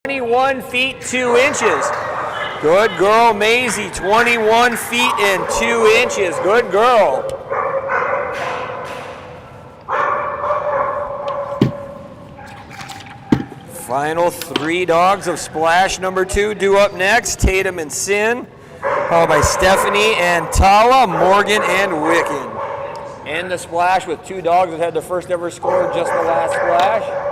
21 feet 2 inches. Good girl, Maisie. 21 feet and 2 inches. Good girl. Final 3 dogs of splash number 2 due up next. Tatum and Sin, followed by Stephanie and Tala, Morgan and Wicken. And the splash with 2 dogs that had their first ever score, just the last splash.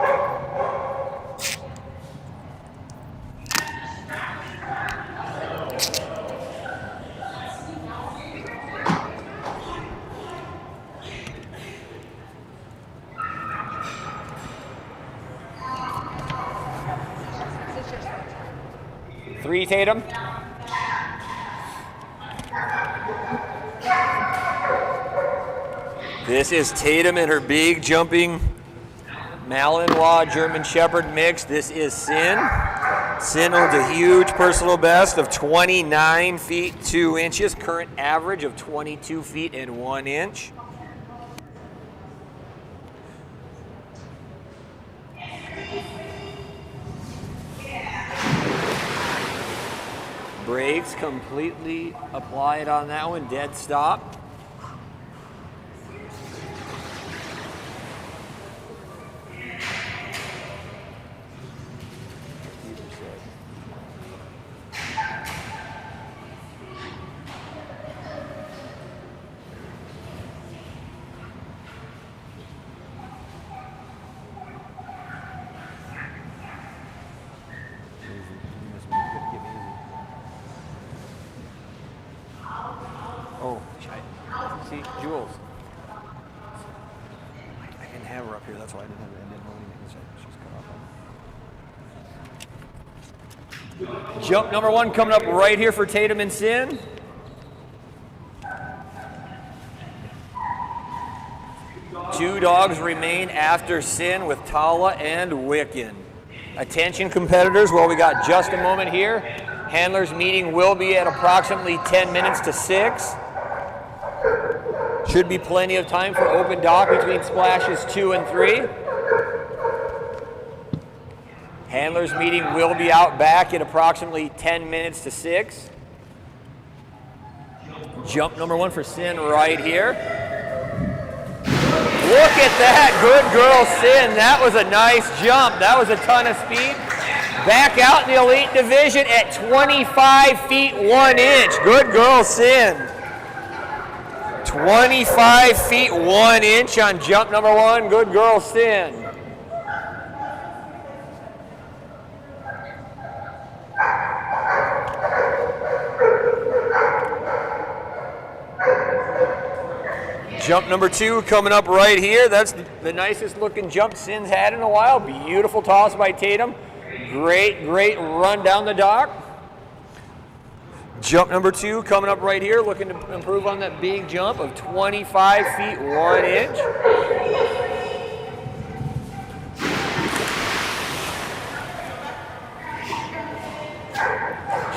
Three, Tatum. This is Tatum and her big jumping Malinois German Shepherd mix. This is Sin. Sin owns a huge personal best of 29 feet 2 inches, current average of 22 feet and 1 inch. Brakes completely applied on that one, dead stop. Oh, see, Jules. I didn't have her up here, that's why I didn't know anything. Jump number 1 coming up right here for Tatum and Sin. Two dogs remain after Sin with Tala and Wicken. Attention competitors, well, we got just a moment here. Handlers meeting will be at approximately 10 minutes to 6. Should be plenty of time for open dock between splashes 2 and 3. Handlers meeting will be out back at approximately 10 minutes to 6. Jump number 1 for Sin right here. Look at that, good girl Sin. That was a nice jump. That was a ton of speed. Back out in the elite division at 25 feet 1 inch. Good girl Sin. 25 feet 1 inch on jump number 1. Good girl Sin. Jump number 2 coming up right here. That's the nicest looking jump Sin's had in a while. Beautiful toss by Tatum. Great run down the dock. Jump number 2 coming up right here, looking to improve on that big jump of 25 feet 1 inch.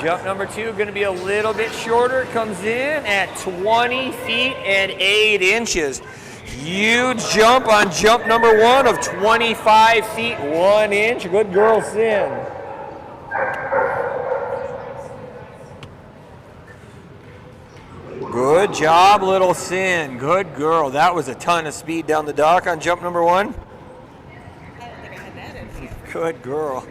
Jump number 2 going to be a little bit shorter. It comes in at 20 feet and 8 inches. Huge jump on jump number 1 of 25 feet 1 inch. Good girl Sin. Good job, little Sin. Good girl. That was a ton of speed down the dock on jump number 1. I don't think I had that in. Good girl.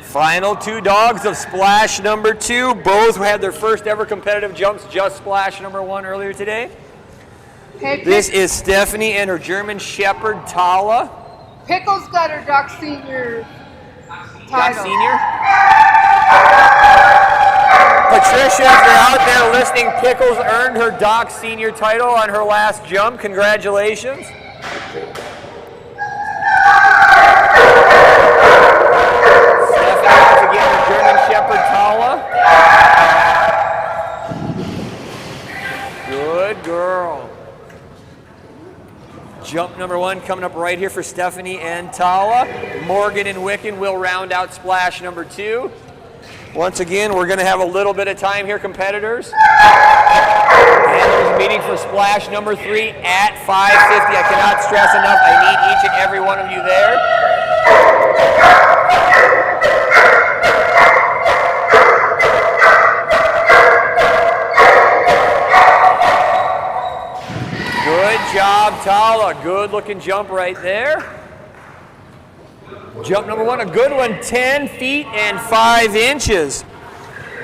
Final 2 dogs of splash number 2. Both had their first ever competitive jumps, just splash number 1 earlier today. Hey, This is Stephanie and her German Shepherd, Tala. Pickles got her Doc Senior Doc title. Senior. Patricia, if you're out there listening, Pickles earned her Doc Senior title on her last jump. Congratulations. Stephanie, once again, the German Shepherd, Tala. Good girl. Jump number 1 coming up right here for Stephanie and Tala. Morgan and Wicken will round out splash number 2. Once again, we're going to have a little bit of time here, competitors. Handlers meeting for splash number 3 at 5:50. I cannot stress enough, I need each and every one of you there. Tala. Good looking jump right there. Jump number 1, a good one, 10 feet and 5 inches.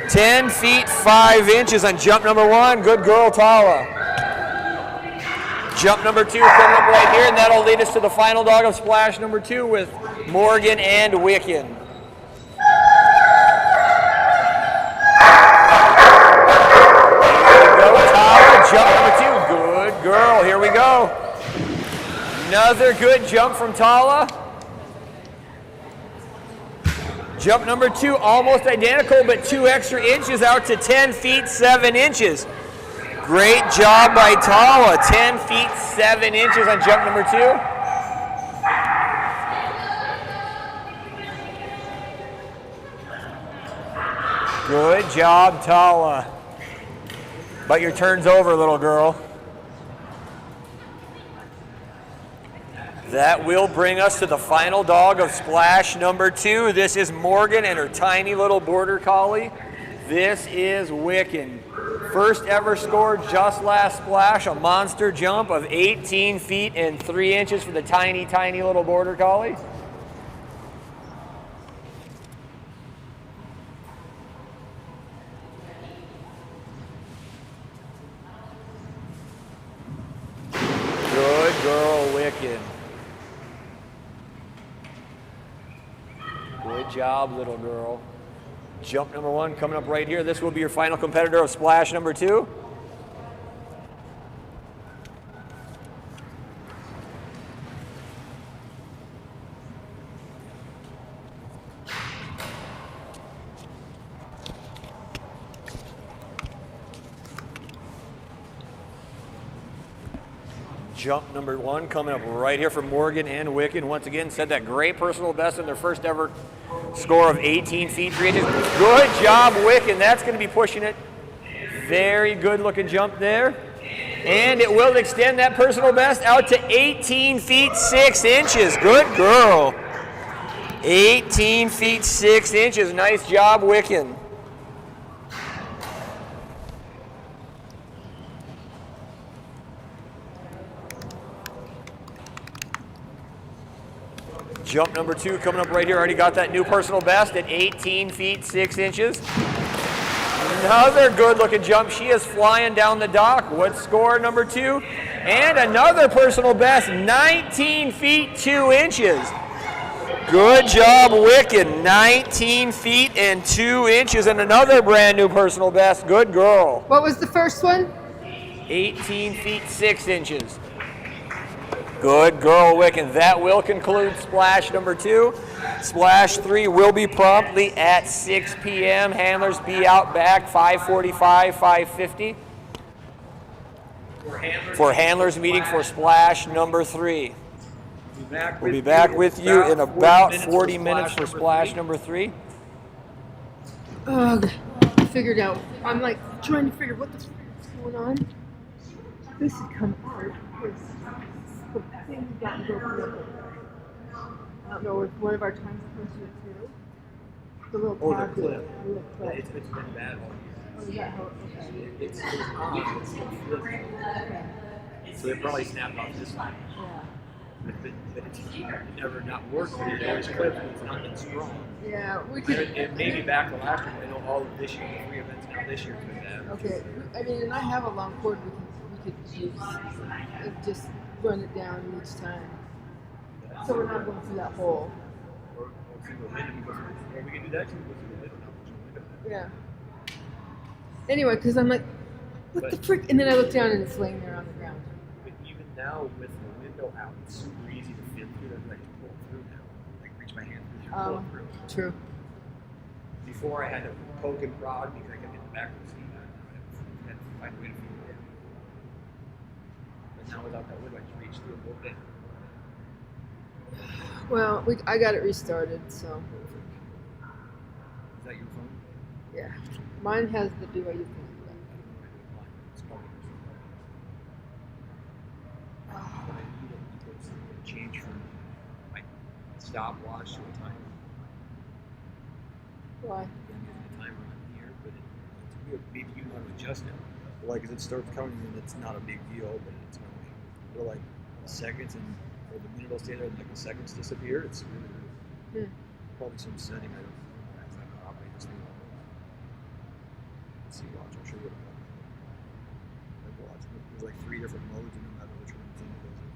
10 feet, 5 inches on jump number 1. Good girl, Tala. Jump number 2 coming up right here, and that'll lead us to the final dog of splash number 2 with Morgan and Wicken. Jump number 2, good girl, here we go. Another good jump from Tala. Jump number 2, almost identical, but 2 extra inches out to 10 feet, 7 inches. Great job by Tala, 10 feet, 7 inches on jump number 2. Good job, Tala. But your turn's over, little girl. That will bring us to the final dog of splash number 2. This is Morgan and her tiny little border collie. This is Wicken. First ever scored just last splash, a monster jump of 18 feet and 3 inches for the tiny, tiny little border collie. Good girl, Wicken. Good job, little girl. Jump number 1 coming up right here. This will be your final competitor of splash number 2. Jump number 1 coming up right here from Morgan and Wicken. Once again, set that great personal best in their first ever score of 18 feet, 3 inches. Good job, Wicken. That's going to be pushing it. Very good looking jump there. And it will extend that personal best out to 18 feet, 6 inches. Good girl. 18 feet, 6 inches. Nice job, Wicken. Jump number 2 coming up right here. Already got that new personal best at 18 feet, 6 inches. Another good looking jump. She is flying down the dock. What's score number 2? And another personal best, 19 feet, 2 inches. Good job, Wicken. 19 feet and 2 inches and another brand new personal best. Good girl. What was the first one? 18 feet, 6 inches. Good girl, Wicken. That will conclude splash number 2. Splash 3 will be promptly at 6 p.m. Handlers be out back 5:45, 5:50 for handlers meeting for splash number 3. We'll be back with you in about 40 minutes for splash number 3. Ugh, I figured out. I'm like trying to figure what the f is going on. This has come out. The thing's gotten broken up. I don't know if one of our times supposed to too. The little The clip. The little clip. It's been bad all year. Oh, is that how? Okay. It's on. It's flipped. Okay. So it probably snapped off this one. Yeah. But it's never not worked. But it always clips, but it's not been strong. Yeah, we And could. it may be back to last year. I know all of this year, the 3 events now this year could have. Okay. I mean, and I have a long cord we could use and just run it down each time. So we're not going through that hole. Or through the window. Or we can do that too. Go through the window. Not through the window. Yeah. Anyway, because I'm like, what the frick? And then I look down and it's laying there on the ground. But even now with the window out, it's super easy to fit through. I like to pull through now. Like reach my hand through, pull through. True. Before I had to poke and prod because I could hit the back of the seat. I had to find a way to feed it in. But now without that window, I just reach through and pull it in. Well, I got it restarted, so Is that your phone? yeah. Mine has the BYU thing. It's probably when I need it because it changed from my stopwatch to a timer. Why? I'm getting the timer on here, but it's weird. Maybe you want to adjust it. Like, as it starts counting, and it's not a big deal, but it's going. But like, seconds and or the minute will stay there and like the seconds disappear. It's really weird. Probably some setting I don't know. It's not how I just think. Let's see, watch. I'll show you what like watch. There's like 3 different modes, and no matter which one it's in, it does it.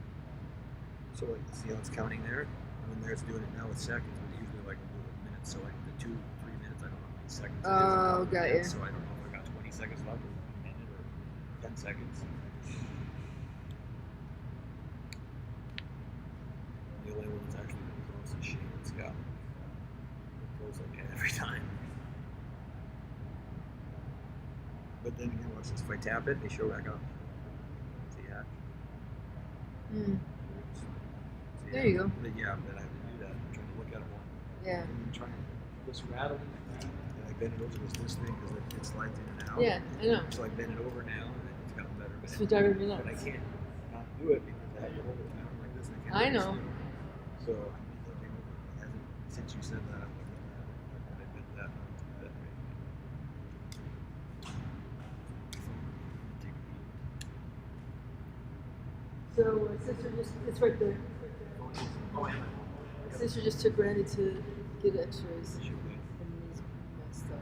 So like, see how it's counting there, and then there it's doing it now with seconds, but usually like we'll do it with minutes. So like the 2-3 minutes, I don't know how many seconds. Oh, got you. So I don't know if I got 20 seconds left, or a minute, or 10 seconds. The only one that's actually been close is Shane and Scott. They're close like every time. But then again, watch this. If I tap it, they show back up. See that? See There you go. But yeah, but I have to do that. I'm trying to look at it more. Yeah. And then trying to just rattle it, and I bend it over this thing because it slides in and out. Yeah, I know. So I bend it over now, and then it's gotten better. It's driving me But I nuts. can't not do it because I have to hold it down like this. And I can't I know. do it. So I've been looking over it. Hasn't, since you said that, I'm looking at it. I bent that up to that right. So my sister just, it's right there. Oh, yeah. My sister just took Randy to get x-rays. Should we? And he's messed up.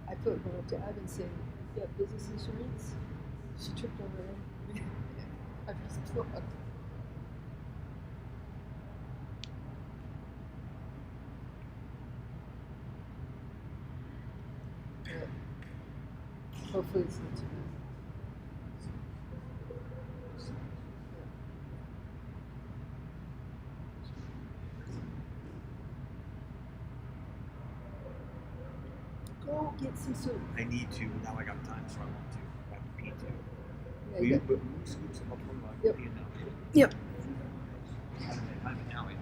I put one up to Evan saying, "You have business insurance?" She tripped over it. I just thought. Yeah. Hopefully it's not too bad. Go get some soup. I need to. Now I got time, so I want to. I need to. Yeah, Will you you got- put scoops up from like Yep. peeing now? Yep. I'm an alley.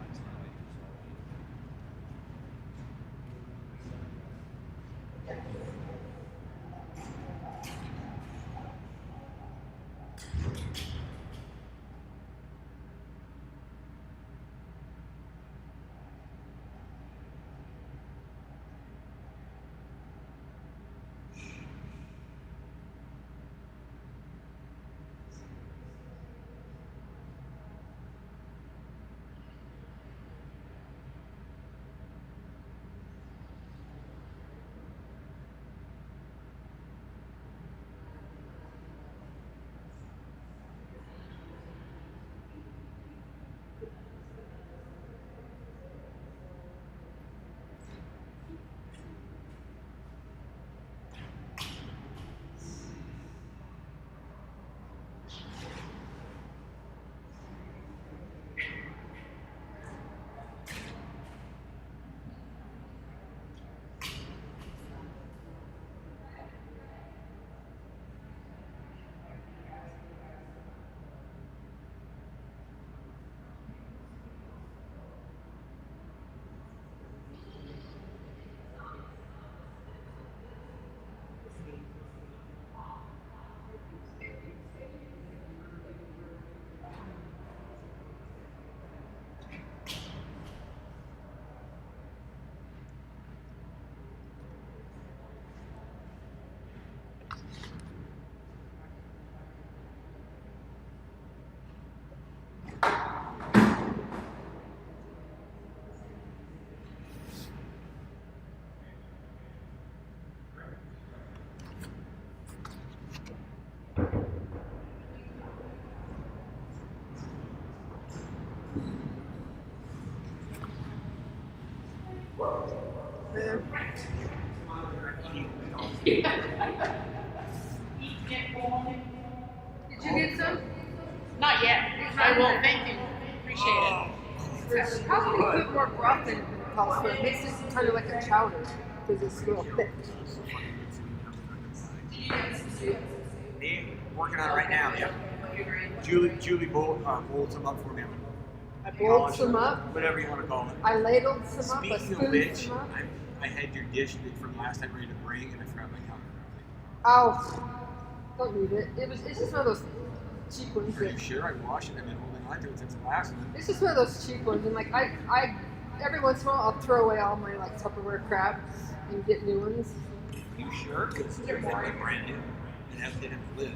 Did you get some? Not yet. I will. Thank you. Appreciate it. Probably put more broth in it than it calls for. It makes it kind of like a chowder because it's a little thick. They're working on it right now. Yep. Julie bowled some up for me. I boiled some up. Whatever you want to call it. I ladled some up. I Speaking of spooned which, some up. I had your dish from last time ready to bring, and I forgot my counter. Oh, don't need it. It's just one of those cheap ones. Are you That, sure? I washed it and I've been holding on to it since the last one. it's just one of those cheap ones, and like I every once in a while I'll throw away all my like Tupperware crap and get new ones. You sure? Because they're brand new. It has been in the lid.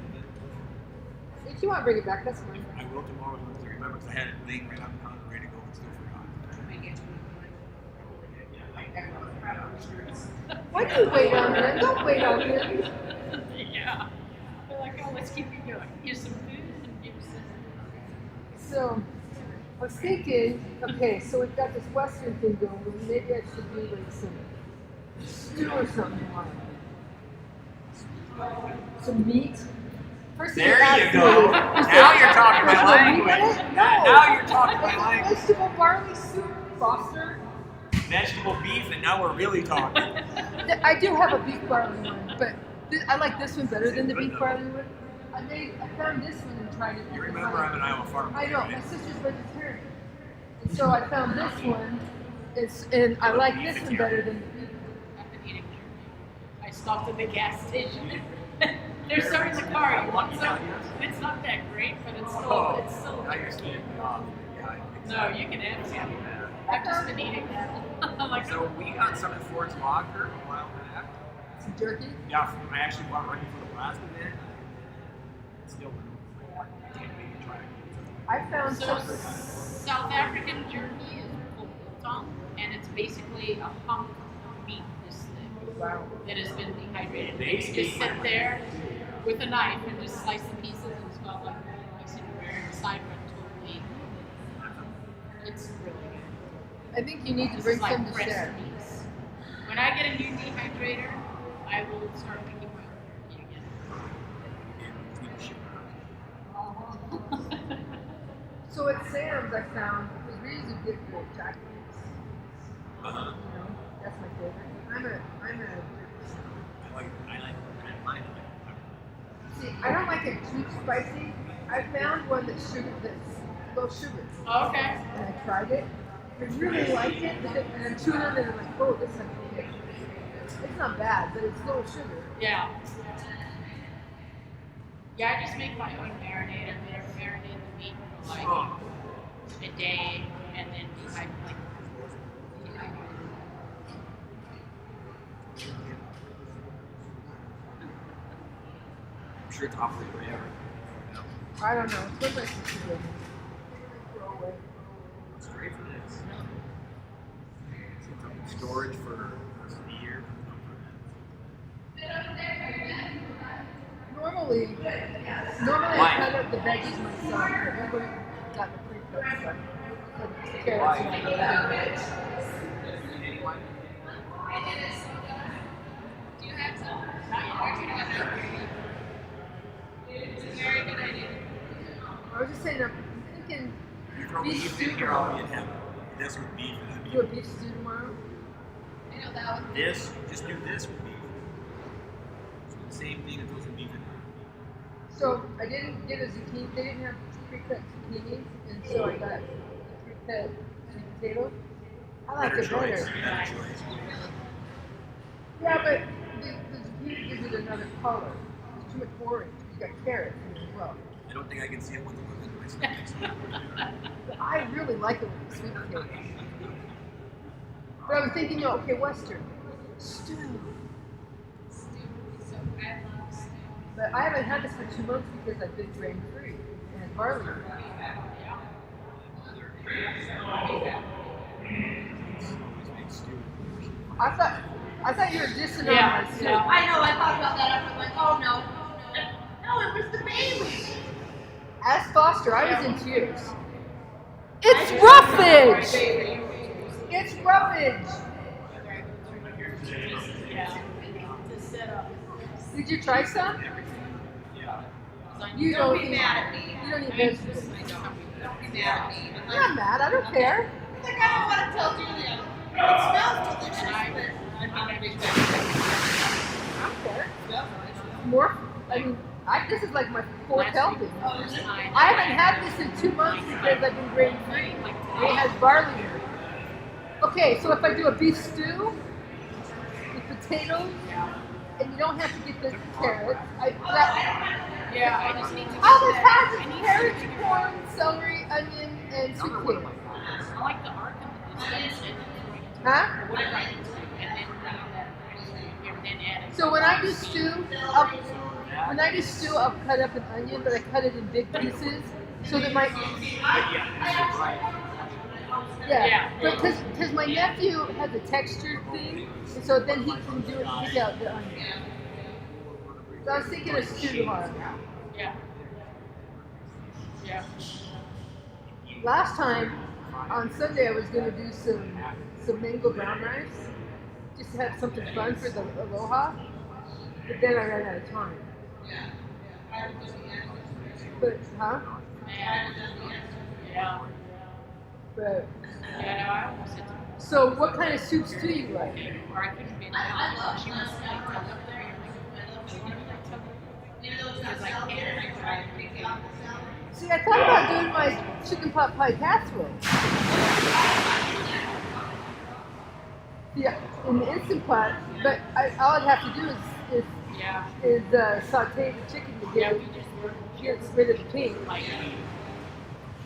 If you want to bring it back, that's fine. I will tomorrow once I remember because I had it laying right on the counter ready to go and still forgot. Why do you wait on him? Don't wait on him. Yeah. They're like, oh, let's keep you going. Here's some food and here's some. So, I was thinking, okay, so we've got this Western thing going. Maybe I should do like some stew or something like some meat. First thing There you asked go. me, Now you're talking my "Is there meat in language. it?" No. Now you're talking my It's a language. vegetable barley soup, Foster. Vegetable beef, and now we're really talking. I do have a beef barley one, but I like this one better than the beef barley one. I found this one and tried it. You remember I'm an Iowa farmer. I know, right? my sister's vegetarian. And so I found this one, and I like this one better than the beef one. I've been eating jerky. I stopped at the gas station. There's some in the car. You want some? It's not that great, but it's still. Now you're standing off. Yeah, No, you can have some. I've just been eating that. I'm like, So we got some at Ford's Locker a while back. Some jerky. Yeah, I actually bought right before the blast event. Still, can't wait to try it. I found so some. South African jerky is called biltong, and it's basically a hunk of meat. This thing Wow. that has been dehydrated. They You just speak sit my there with a knife and just slice the pieces, and it's got like really nice and rare inside, but totally. It's really good. I think you need to This bring is like some to breast share. meats. When I get a new dehydrator, I will start making my own jerky again. So at Sam's, I found because we usually get the Japanese. Uh-huh. You know, that's my favorite. I'm a. I like mine. See, I don't like it too spicy. I found one that's low sugar, Okay. and I tried it. I really liked it, and I'm chewing on it, and I'm like, oh, this is okay. It's not bad, but it's low sugar. Yeah. Yeah, I just make my own marinade. I marinate the meat for like a day, and then dehydrate. I'm sure it's awfully rare. I don't know. It's what my sister did. Throw away. It's great for this. Storage for a year. Normally I cut up the veggies myself, but everybody got the pre-cut stuff. So the carrots and everything. Do you have some? Not yet. It's a very good idea. I was just saying, I'm thinking You throw beef beef stew in here, I'll be in heaven. This with beef and do a beef stew tomorrow. I know that one. This, just do this with beef. So the same thing that goes with beef and So I didn't get a zucchini. They didn't have pre-cut zucchini, and so I got the pre-cut sweet potato. I like it choice. better. Better choice. Yeah, but the zucchini gives it another color. It's too much orange. You got carrots in it as well. I don't think I can see it with the look in my stomach. But I really like it with the sweet potato. But I was thinking, okay, Western stew. So I love stew. But I haven't had this for 2 months because I've been grain free and barley. I thought you were dissing on my soup. Yeah. I know, I thought about that. I was like, oh no. No, it was the baby. As Foster, I was in tears. It's roughage! It's roughage! Yeah. To set up. Did you try some? You Don't don't be eat. mad at me. You don't eat vegetables. Don't be mad at me. I'm not mad. I don't care. Like, I don't want to tell Julia. It smells delicious, but I'm not a big fan. I don't care. More. I mean, this is like my fourth helping. I haven't had this in 2 months because I've been grain free. It has barley in it. Okay, so if I do a beef stew with potatoes, and you don't have to get the carrots, Yeah, I just need to. all this has is carrots, corn, celery, onion, and sweet potato. I like the arc of the distance and Huh? whatever I need to do, and then that, and then add it. So when I do stew, I'll when I do stew, I'll cut up an onion, but I cut it in big pieces so that my because my nephew has a texture thing, and so then he can do it pick out the onion. So I was thinking of stew tomorrow. Yeah. Yeah. Last time on Sunday I was going to do some mango brown rice, just to have something fun for the aloha. But then I ran out of time. But Yeah. But Yeah, no, I almost hit them. so what kind of soups do you like? Or I couldn't be in She was like tucked up there. Because I can't. See, I thought about doing my chicken pot pie casserole. Yeah, in the Instant Pot, but all I'd have to do is saute the chicken to get rid of the pink.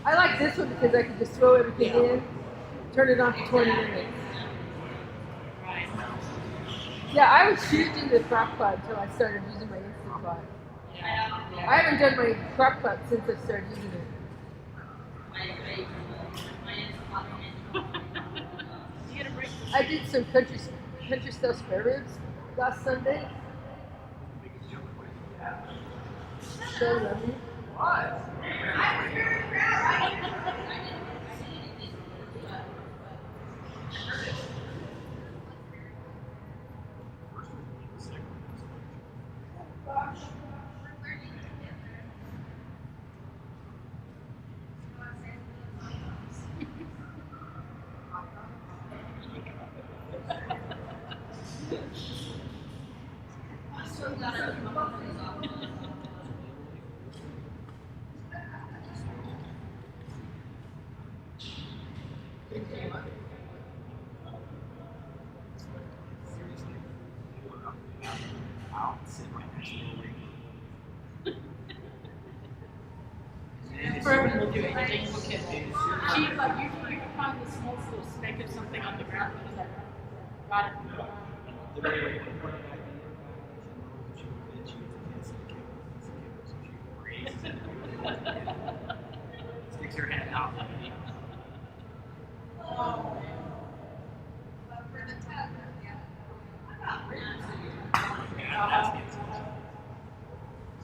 I like this one because I can just throw everything in, turn it on for 20 minutes. Yeah, I was huge into the crock pot until I started using my Instant Pot. I haven't done my crock pot since I started using it. I did some country style spare ribs last Sunday. So yummy. Forever will do anything for kids. She, like, you can find the smallest little speck of something on the ground and it's like, got it. Sticks her head out.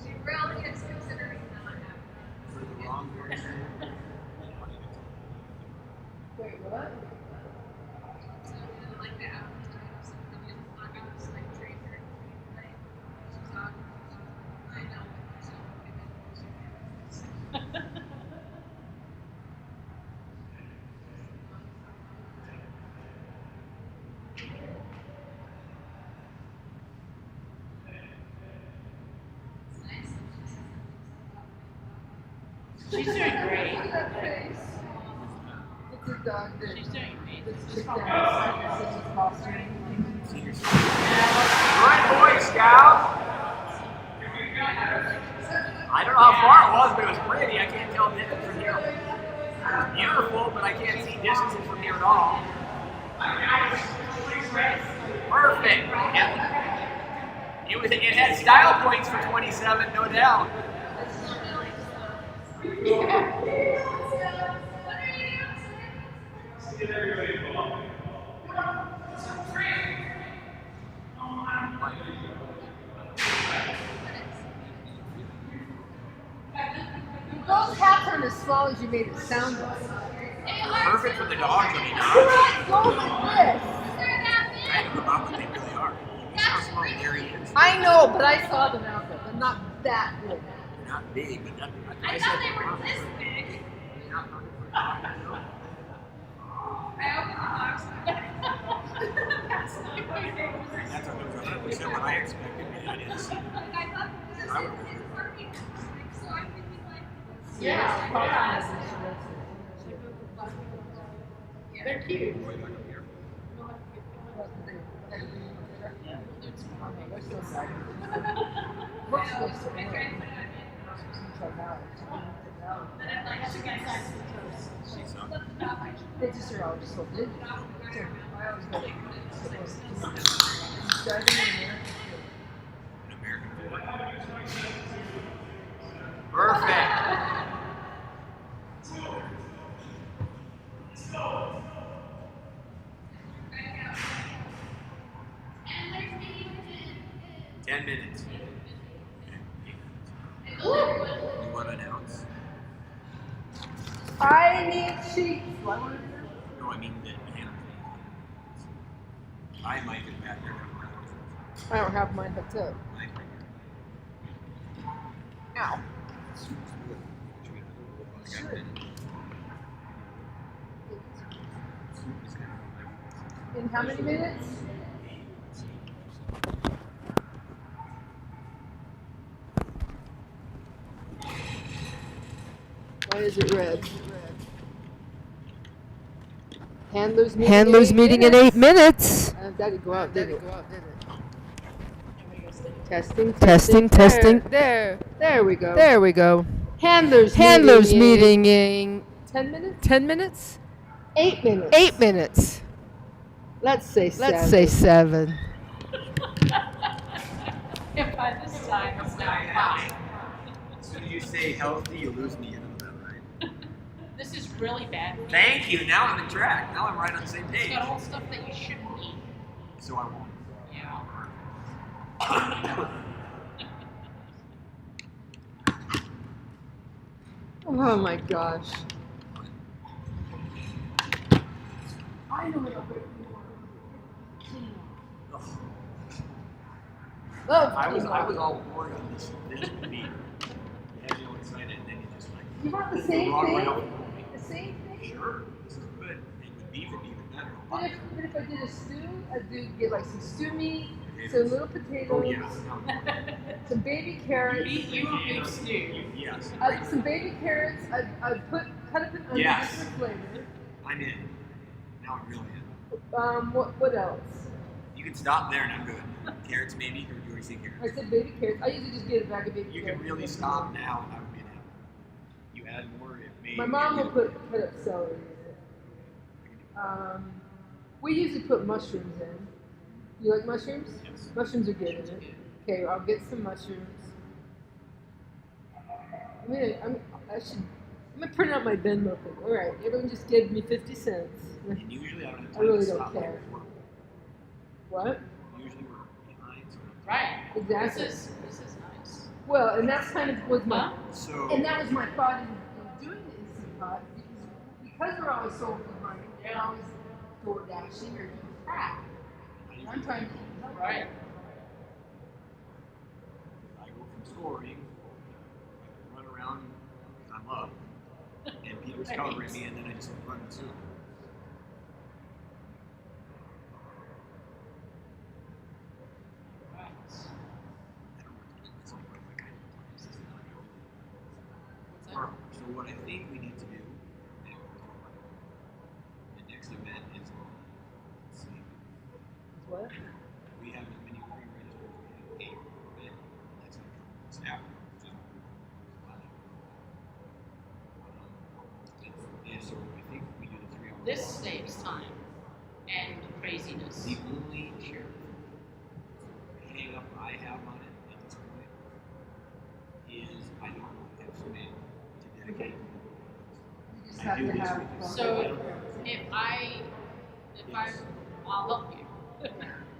She really is considering not having Wait, what? so like the hours to have something in I got this like trainer like she's on I know so She's doing great. Look at that face. It's a dog that She's doing great. that's chipped down his costume. Alright, Boy Scout. I don't know how far it was, but it was pretty. I can't tell distance from here. Beautiful, but I can't see distances from here at all. Perfect. It had style points for 27, no doubt. Those hats aren't as small as you made it sound like. Perfect for the dogs, I mean, You can't go like this. kind of about what they really are. Look how small Gary is. I know, but I saw them out there. They're not that big. They're not big, but I thought they were this big. They're not perfect for I dogs. opened the box. That's 100% what I expected, and that is. Like I thought this is working. Like, so I'm thinking like Yeah, probably. They're cute. Way back up here. She's up. They just are all just so big. So I always go. Driving in An American Ford. 10 minutes. You want to announce? I need sheets. What? No, I mean the hand. I might get back there. I don't have mine hooked up. Ow. Sure. In how many minutes? Why is it red? Handlers meeting in 8 minutes. That didn't go out, did it? Testing. There we go. Handlers meeting in 10 minutes? 10 minutes? 8 minutes. 8 minutes. Let's say 7. Let's say 7. If by this time it's now 5. As soon as you say healthy, you lose me. You know that, right? This is really bad. Thank you. Now I'm in track. Now I'm right on the same It's page. got all stuff that you shouldn't eat. So I won't. Yeah. Oh my gosh. I was all worried on this would be. You had you excited, and then you just like. You want the the same wrong way thing? out. The same thing? Sure, this is good. And with beef, it'd be even better. But if I did a stew, I'd get like some stew meat, some little potatoes, Oh yeah. some baby carrots. You a big stew. Yes. Some baby carrots. I'd cut up an onion Yes. just for flavor. I'm in. Now I'm really in. What else? You can stop there, and I'm good. Carrots, maybe, or do you already say I carrots? said baby carrots. I usually just get a bag of baby You carrots. can really stop now, and I would be happy. You add more, it may. My mom will cut up celery in it. We usually put mushrooms in. You like mushrooms? Yes. Mushrooms are good in it. Okay, I'll get some mushrooms. I'm gonna print out my Venmo thing. All right, everyone just gave me 50 cents. And usually I don't have I time really to don't stop. care. What? Usually we're behind, so. Right. Exactly. This is nice. Well, and that's kind of was my, So. and that was my thought in doing the Instant Pot because we're always so behind. We're always door dashing or eating crap. And I'm trying to eat healthy. Right. I go from scoring, I run around because I'm up, and Peter's covering me, and then I just run to. Right. I don't know what to do. It's like my kind of place. This is not good. What's that? So what I think we need to do, the next event is, let's see, What? we have as many pre-registers as we have paid for event. That's going to come from staff. And so I think we do the 3 hour. This saves time and craziness. The only hang up I have on it at this point is I don't have somebody to dedicate. You just I have do to this have. weekend. So I'll help you.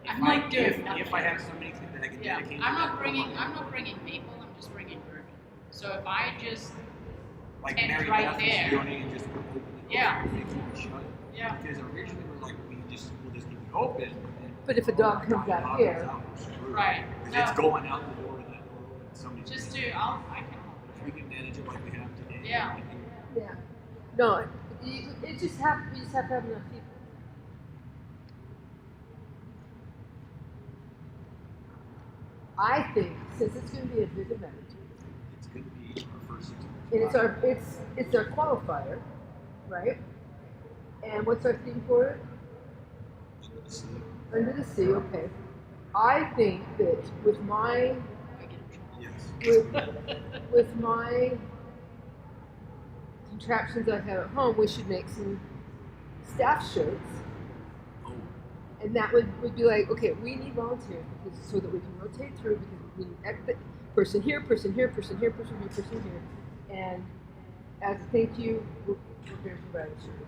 I'm If like doing if nothing. I have somebody that I can Yeah, dedicate. I'm to not that, bringing maple. I'm just bringing bourbon. So if I just like and Mary right Beth there. is doing it and just open it. Yeah. They keep it shut. Yeah. Because originally we're like we'll just keep it open. And But if a dog comes out dog here, comes out, we're screwed. Right. Because No. it's going out the door to that door. And somebody's just gonna- do I can help. If we can manage it like we have today. Yeah. I think yeah. No, it just have we just have to have enough people. I think since it's going to be a big event, it's going to be our first 6 months. and it's our qualifier, right? And what's our theme for it? Under the sea, okay. I think that with my Yes. with my contraptions I have at home, we should make some staff shirts. Oh, And that would be like, okay, we need volunteers because so that we can rotate through because we need person here, person here, person here, person here, person here. And as a thank you, we're going to provide a shirt.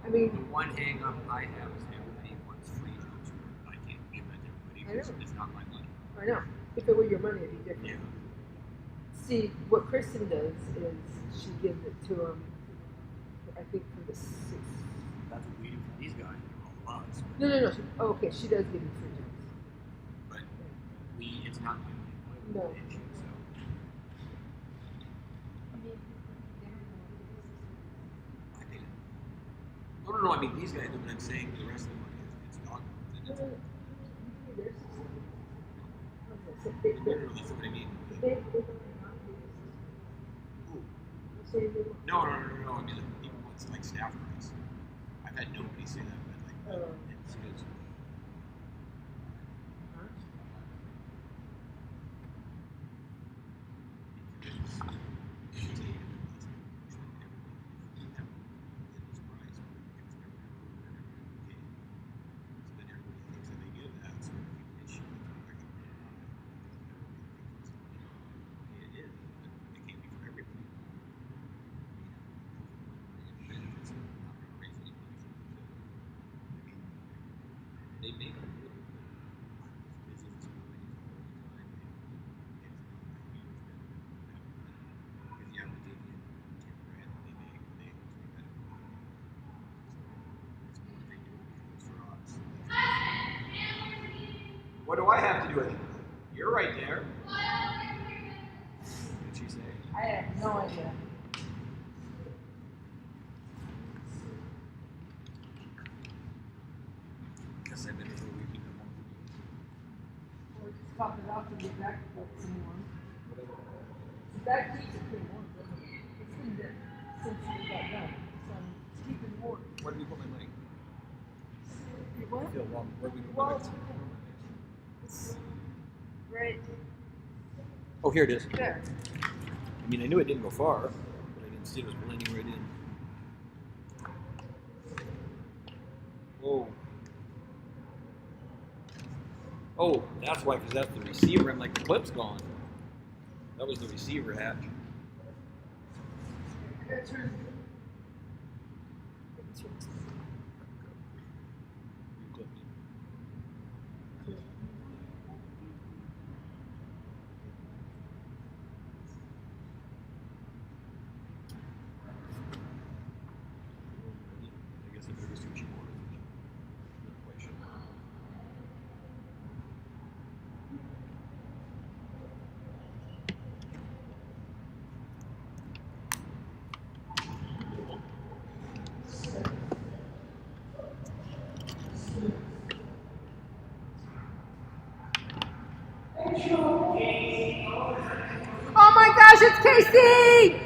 I mean, the one hang up I have is everybody wants free jobs. I can't give it to everybody. I know. It's not my money. I know. If it were your money, it'd be different. Yeah. See, what Kristen does is she gives it to him, I think, for the 6th. That's what we do for these guys. They're all us. No. Okay, she does give him 3 times. But it's not my money. No. So. I paid it. No. I mean, these guys do what I'm saying. The rest of the money it's Dogmode. No, That's what I mean. Who? No. I mean, like, people want like staff price. I've had nobody say that, but like, it's his. They make a little bit. Business is really all the time. It's not a huge benefit because you have to take in 10 grand that they make. They expect that it's more they do because for us. What do I have to do with it? You're right there. What did she say? I have no idea. Guess I've been here for a week. Or just top it off and get back to the clean one. That keeps it clean warm, doesn't it? It's been there since we got done. So it's keeping warm. Where do we put my money? You what? I feel wrong. Where do we put Well, my it's money? right Oh, here it is. there. I mean, I knew it didn't go far, but I didn't see it was blending right in. Whoa. Oh, that's why, because that's the receiver. I'm like, the clip's gone. That was the receiver hatch. That's her. You clipped it. I guess if it was too cheap order, not quite sure. Oh my gosh, it's Casey!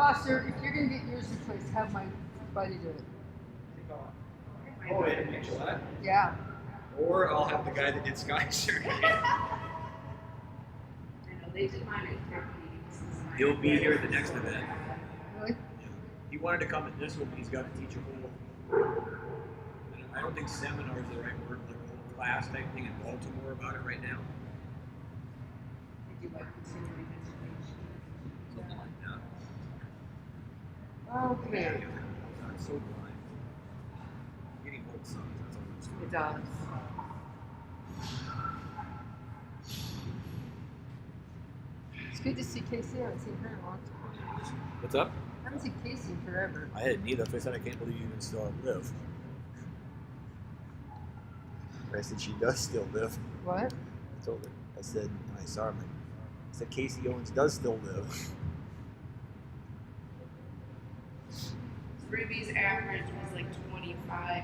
Foster, if you're gonna get yours replaced, have my buddy do it. Oh, yeah, picture that. Yeah. Or I'll have the guy that did Sky surgery. I know they did mine at Turkey. He'll be here at the next event. Really? He wanted to come at this one, but he's got to teach a whole. I don't think seminar is the right word, like a whole class type thing in Baltimore about it right now. Did you like continuing education? Something like that. Okay. I'm so blind. Getting old sucks. That's all I'm saying. It does. It's good to see Casey. I haven't seen her in a long time. What's up? I haven't seen Casey in forever. I hadn't either. I said I can't believe you even still live. I said she does still live. What? I told her. I said when I saw her, I said Casey Owens does still live. Ruby's average was like 25.10,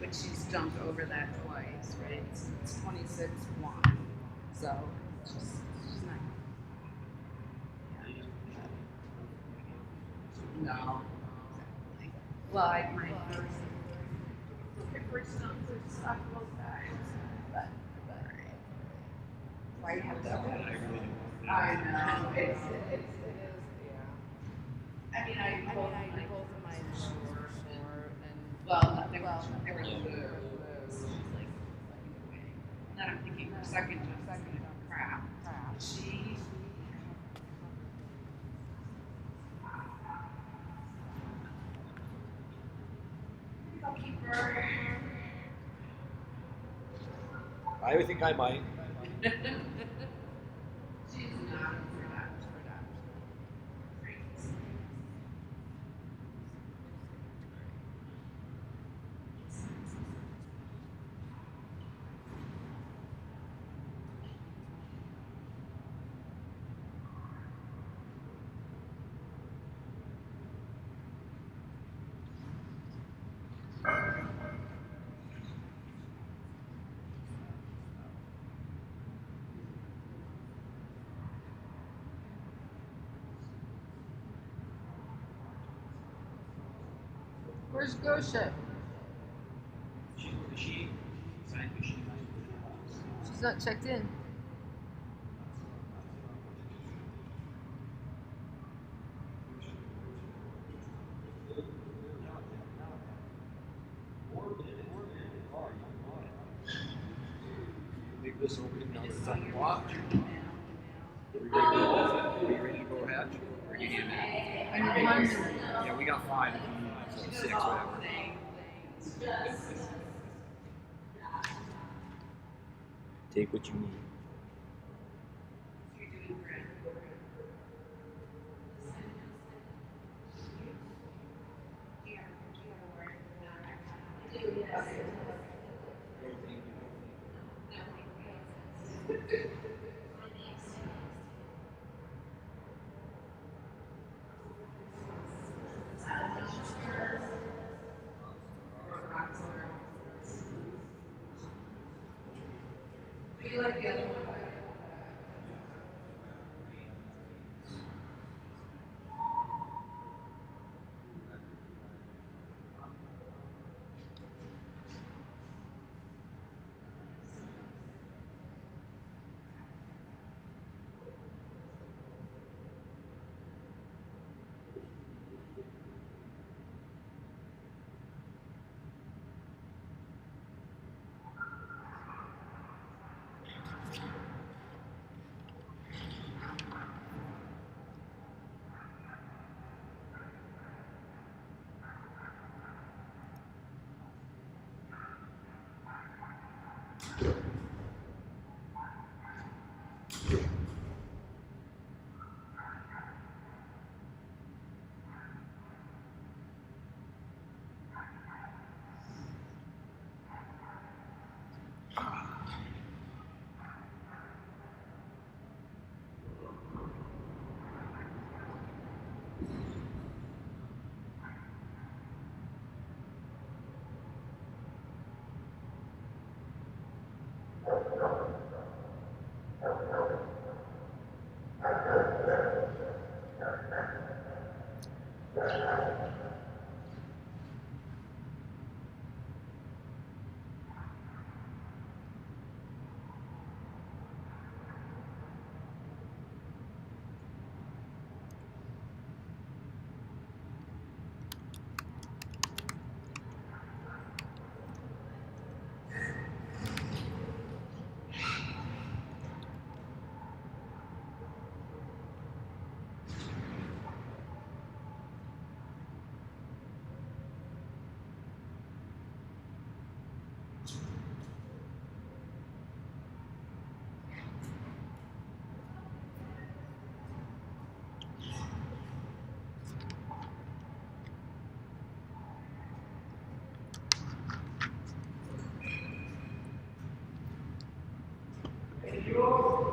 but she's jumped over that twice, right? So it's 26.1. So she's not. No. Exactly. Well, my first stuff both times, but I have that. I know. It is, yeah. I mean, I both of mine sure, and well, they were blue. So it's like, anyway. Then I'm thinking her second jump is gonna be crap. She. I'll keep her. I would think I might. She's not for that. Where's Gosha? She's She's not checked in. leave this open now that it's unlocked. Are we ready to go ahead? Or do you need a minute? I need 1 minute. Yeah, we got 5 if you need 6, whatever. Take what you need.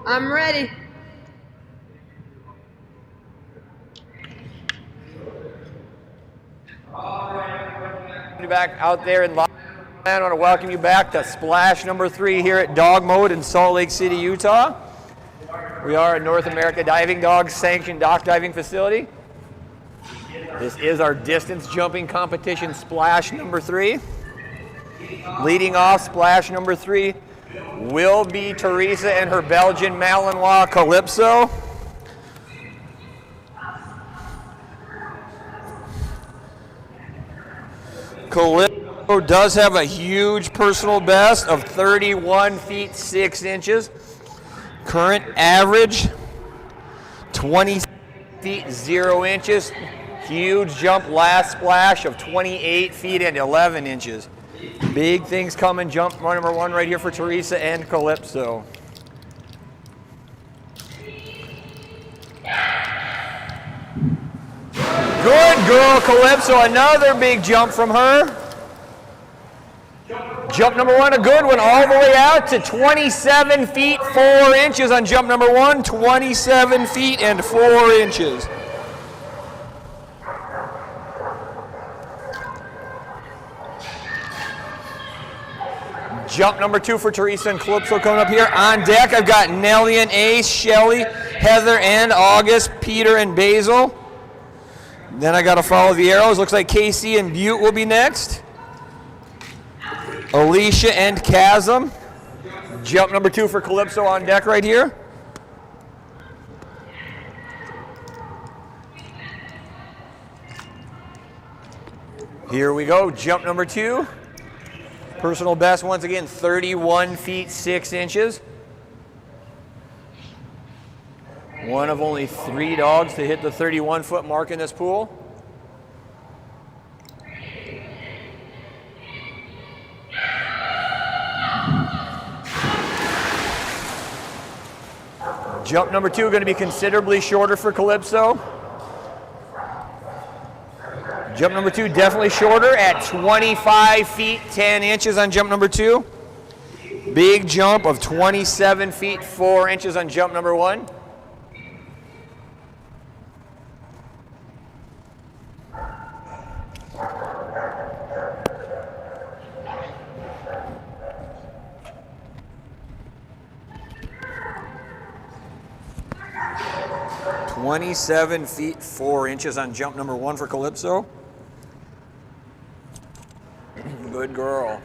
I'm ready. back out there in Los Angeles. I want to welcome you back to splash number 3 here at Dogmode in Salt Lake City, Utah. We are a North America Diving Dogs sanctioned dock diving facility. This is our distance jumping competition splash number 3. Leading off splash number 3 will be Teresa and her Belgian Malinois Calypso. Calypso does have a huge personal best of 31 feet 6 inches. Current average 20 feet 0 inches. Huge jump last splash of 28 feet and 11 inches. Big things coming. Jump number 1 right here for Teresa and Calypso. Good girl, Calypso. Another big jump from her. Jump number 1, a good one, all the way out to 27 feet 4 inches on jump number 1. 27 feet and 4 inches. Jump number 2 for Teresa and Calypso coming up here. On deck, I've got Nellie and Ace, Shelly, Heather and August, Peter and Basil. Then I got to follow the arrows. Looks like Casey and Butte will be next. Alicia and Chasm. Jump number 2 for Calypso on deck right here. Here we go, jump number 2. Personal best, once again, 31 feet 6 inches. One of only 3 dogs to hit the 31-foot mark in this pool. Jump number 2 going to be considerably shorter for Calypso. Jump number 2 definitely shorter at 25 feet 10 inches on jump number 2. Big jump of 27 feet 4 inches on jump number 1. "27 feet 4 inches on jump number 1 for Calypso. Good girl.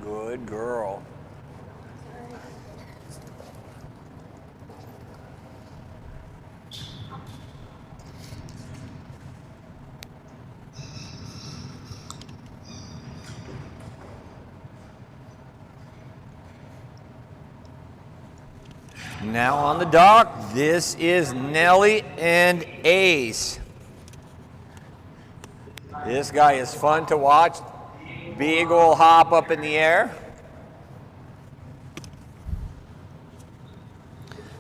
Good girl. Now on the dock, this is Nellie and Ace. This guy is fun to watch. Big old hop up in the air.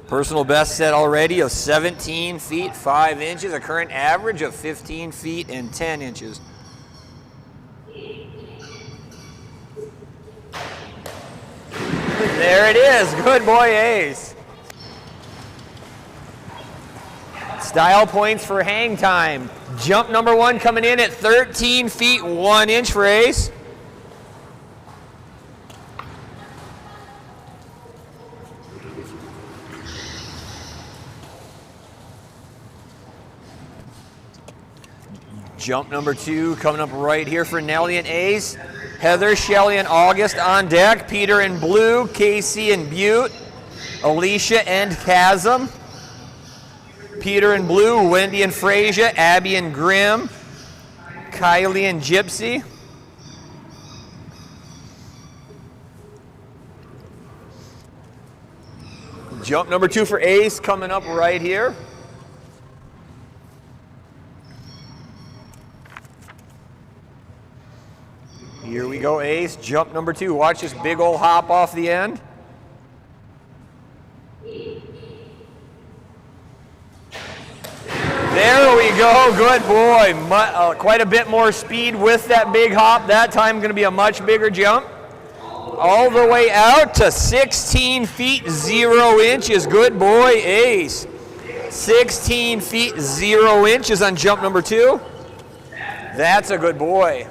Personal best set already of 17 feet 5 inches, a current average of 15 feet and 10 inches. There it is, good boy Ace. Style points for hang time. Jump number 1 coming in at 13 feet 1 inch for Ace. Jump number 2 coming up right here for Nellie and Ace. Heather, Shelly, and August on deck. Peter and Blue, Casey and Butte, Alicia and Chasm. Peter and Blue, Wendy and Frasier, Abby and Grim, Kylie and Gypsy. Jump number 2 for Ace coming up right here. Here we go, Ace. Jump number 2. Watch this big old hop off the end. There we go, good boy. Quite a bit more speed with that big hop. That time going to be a much bigger jump. All the way out to 16 feet 0 inches. Good boy, Ace. 16 feet 0 inches on jump number 2. That's a good boy.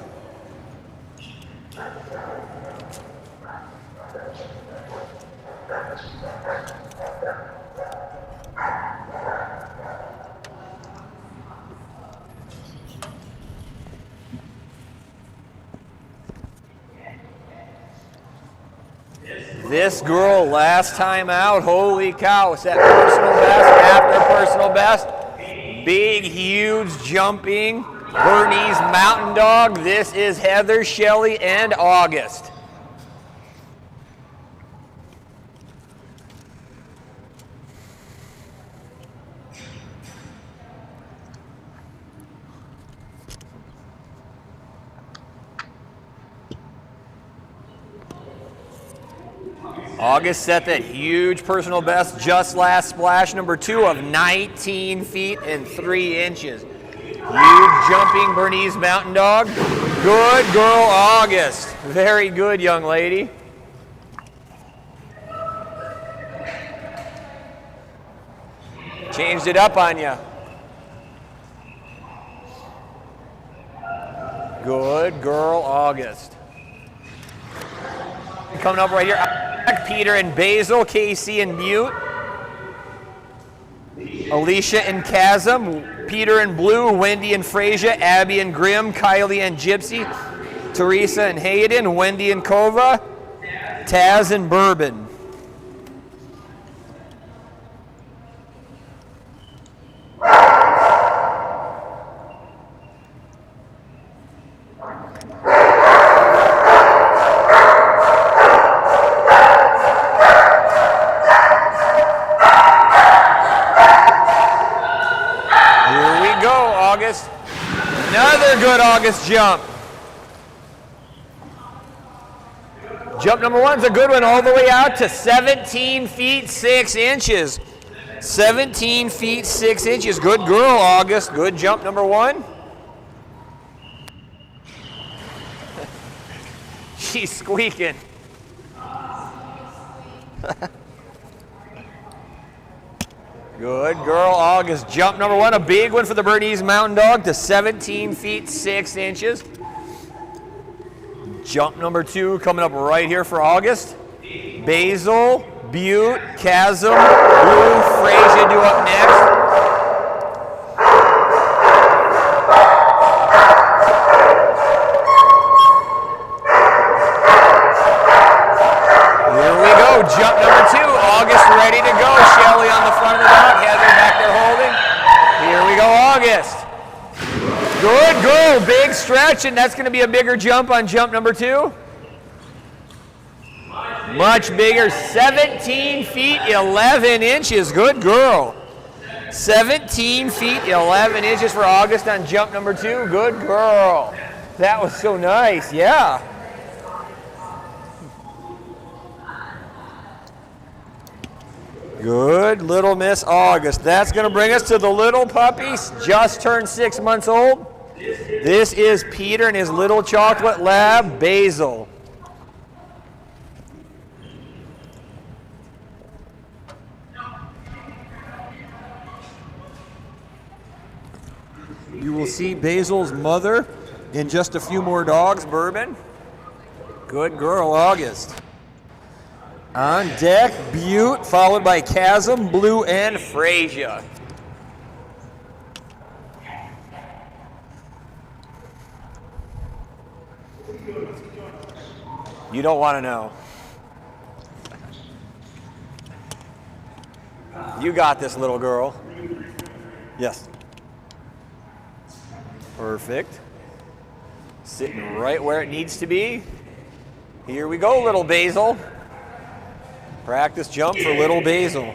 This girl, last time out, holy cow, set personal best after personal best. Big, huge jumping Bernese Mountain Dog. This is Heather, Shelley, and August. August set that huge personal best just last splash, number 2 of 19 feet and 3 inches. Huge jumping Bernese Mountain Dog. Good girl, August. Very good, young lady. Changed it up on you. Good girl, August. Coming up right here, Peter and Basil, Casey and Butte, Alicia and Chasm, Peter and Blue, Wendy and Frasier, Abby and Grim, Kylie and Gypsy, Teresa and Hayden, Wendy and Kova, Taz and Bourbon. Another good August jump. Jump number 1's a good one, all the way out to 17 feet 6 inches. 17 feet 6 inches. Good girl, August. Good jump number 1. She's squeaking. Good girl, August. Jump number 1, a big one for the Bernese Mountain Dog to 17 feet 6 inches. Jump number 2 coming up right here for August. Basil, Butte, Chasm, Blue, Frasier do up next. Here we go, jump number 2. August ready to go. Shelley on the front of the dog. Heather back there holding. Here we go, August. Good girl, big stretch, and that's going to be a bigger jump on jump number 2. Much bigger, 17 feet 11 inches. Good girl. 17 feet 11 inches for August on jump number 2. Good girl. That was so nice, yeah. Good little Miss August. That's going to bring us to the little puppies, just turned 6 months old. This is Peter and his little chocolate lab, Basil. You will see Basil's mother in just a few more dogs, Bourbon. Good girl, August. On deck, Butte, followed by Chasm, Blue, and Frasier. You don't want to know. You got this, little girl. Yes. Perfect. Sitting right where it needs to be. Here we go, little Basil. Practice jump for little Basil.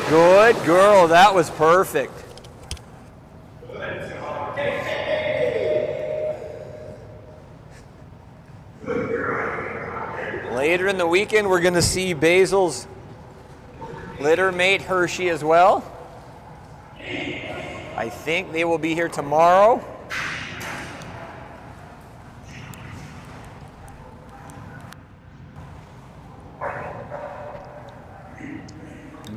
Good girl, that was perfect. Later in the weekend, we're going to see Basil's litter mate Hershey as well. I think they will be here tomorrow.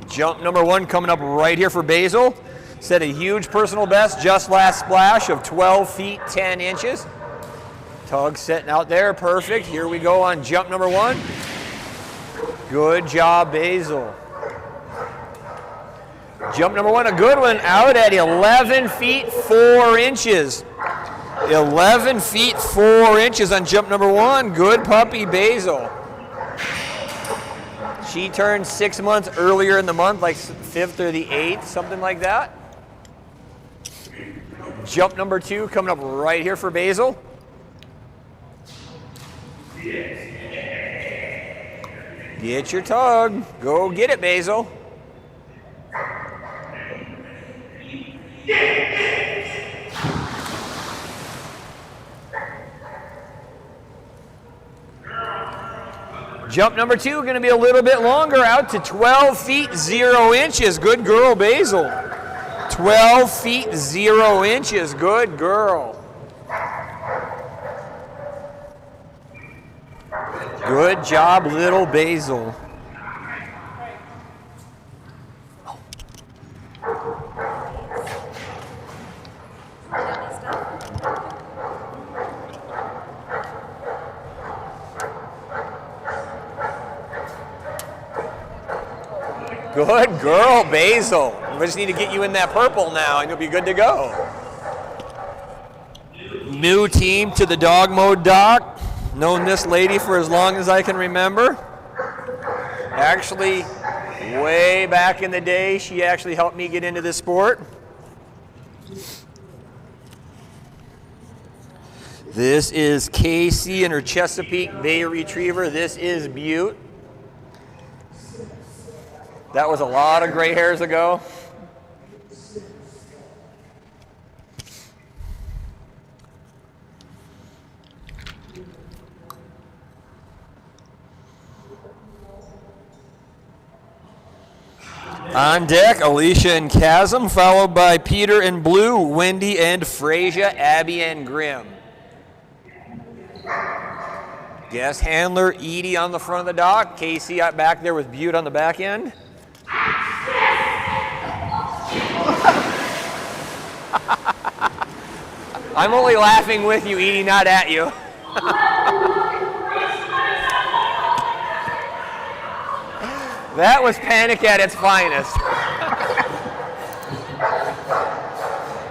Jump number 1 coming up right here for Basil. Set a huge personal best just last splash of 12 feet 10 inches. Tug sitting out there, perfect. Here we go on jump number 1. Good job, Basil. Jump number 1, a good one, out at 11 feet 4 inches. 11 feet 4 inches on jump number 1. Good puppy, Basil. She turned 6 months earlier in the month, like 5th or the 8th, something like that. Jump number 2 coming up right here for Basil. Get your tug. Go get it, Basil. Jump number 2 going to be a little bit longer, out to 12 feet 0 inches. Good girl, Basil. 12 feet 0 inches. Good girl. Good job, little Basil. Good girl, Basil. We just need to get you in that purple now and you'll be good to go. New team to the Dogmode dock. Known this lady for as long as I can remember. Actually, way back in the day, she actually helped me get into this sport. This is Casey and her Chesapeake Bay Retriever. This is Butte. That was a lot of gray hairs ago. On deck, Alicia and Chasm, followed by Peter and Blue, Wendy and Frasier, Abby and Grim. Guest handler Edie on the front of the dock, Casey out back there with Butte on the back end. I'm only laughing with you, Edie, not at you. That was panic at its finest.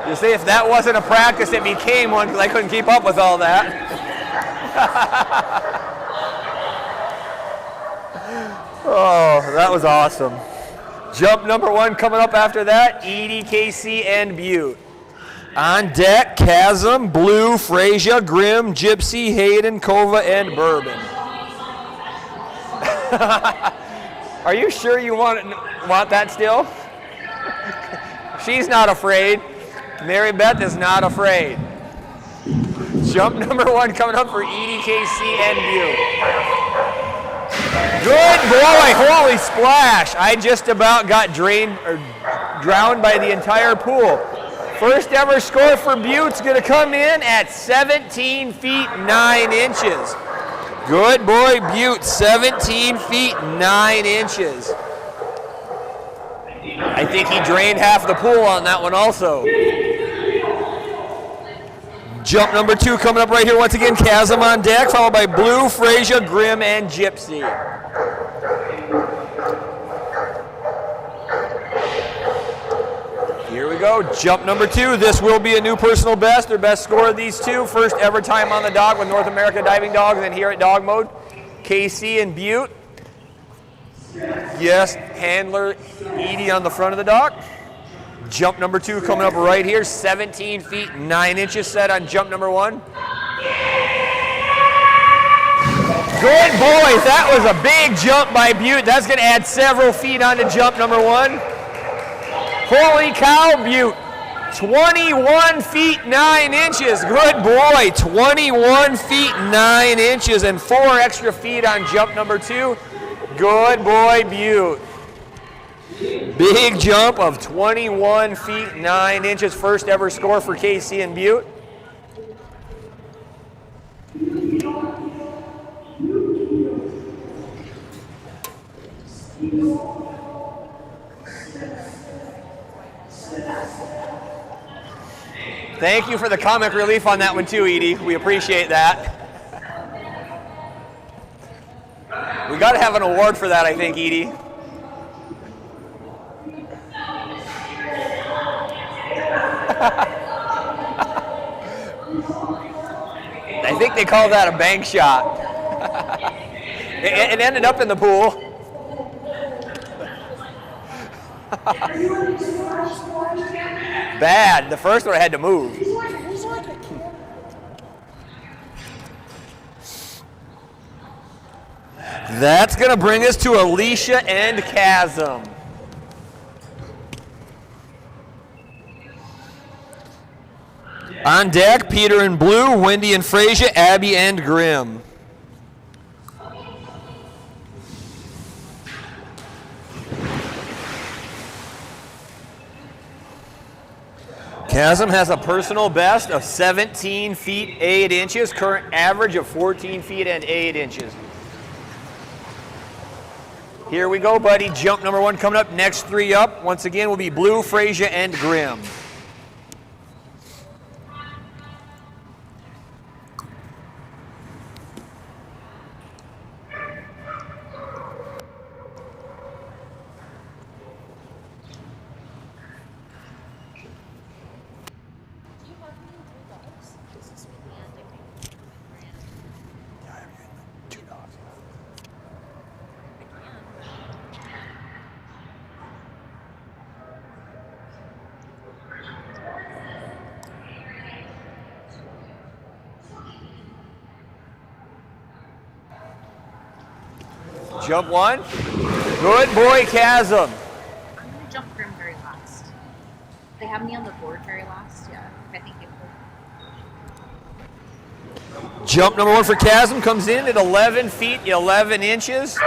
You see, if that wasn't a practice, it became one because I couldn't keep up with all that. Oh, that was awesome. Jump number 1 coming up after that, Edie, Casey, and Butte. On deck, Chasm, Blue, Frasier, Grim, Gypsy, Hayden, Kova, and Bourbon. Are you sure you want that still? She's not afraid. Mary Beth is not afraid. Jump number 1 coming up for Edie, Casey, and Butte. Good boy, holy splash. I just about got drowned by the entire pool. First ever score for Butte's going to come in at 17 feet 9 inches. Good boy, Butte, 17 feet 9 inches. I think he drained half the pool on that one also. Jump number 2 coming up right here once again, Chasm on deck, followed by Blue, Frasier, Grim, and Gypsy. Here we go, jump number 2. This will be a new personal best, their best score of these two. First ever time on the dock with North America Diving Dogs and here at Dogmode. Casey and Butte. Yes, handler Edie on the front of the dock. Jump number 2 coming up right here, 17 feet 9 inches set on jump number 1. Good boys, that was a big jump by Butte. That's going to add several feet onto jump number 1. Holy cow, Butte. 21 feet 9 inches. Good boy. 21 feet 9 inches and 4 extra feet on jump number 2. Good boy, Butte. Big jump of 21 feet 9 inches. First ever score for Casey and Butte. Thank you for the comic relief on that one too, Edie. We appreciate that. We got to have an award for that, I think, Edie. I think they call that a bank shot. It ended up in the pool. Bad. The first one I had to move. That's going to bring us to Alicia and Chasm. On deck, Peter and Blue, Wendy and Frasier, Abby and Grim. Chasm has a personal best of 17 feet 8 inches, current average of 14 feet and 8 inches. Here we go, buddy. Jump number 1 coming up. Next 3 up, once again, will be Blue, Frasier, and Grim. Jump 1. Good boy, Chasm. I'm going to jump Grim very last. They have me on the board very last, yeah. I think it will. Jump number 1 for Chasm comes in at 11 feet 11 inches.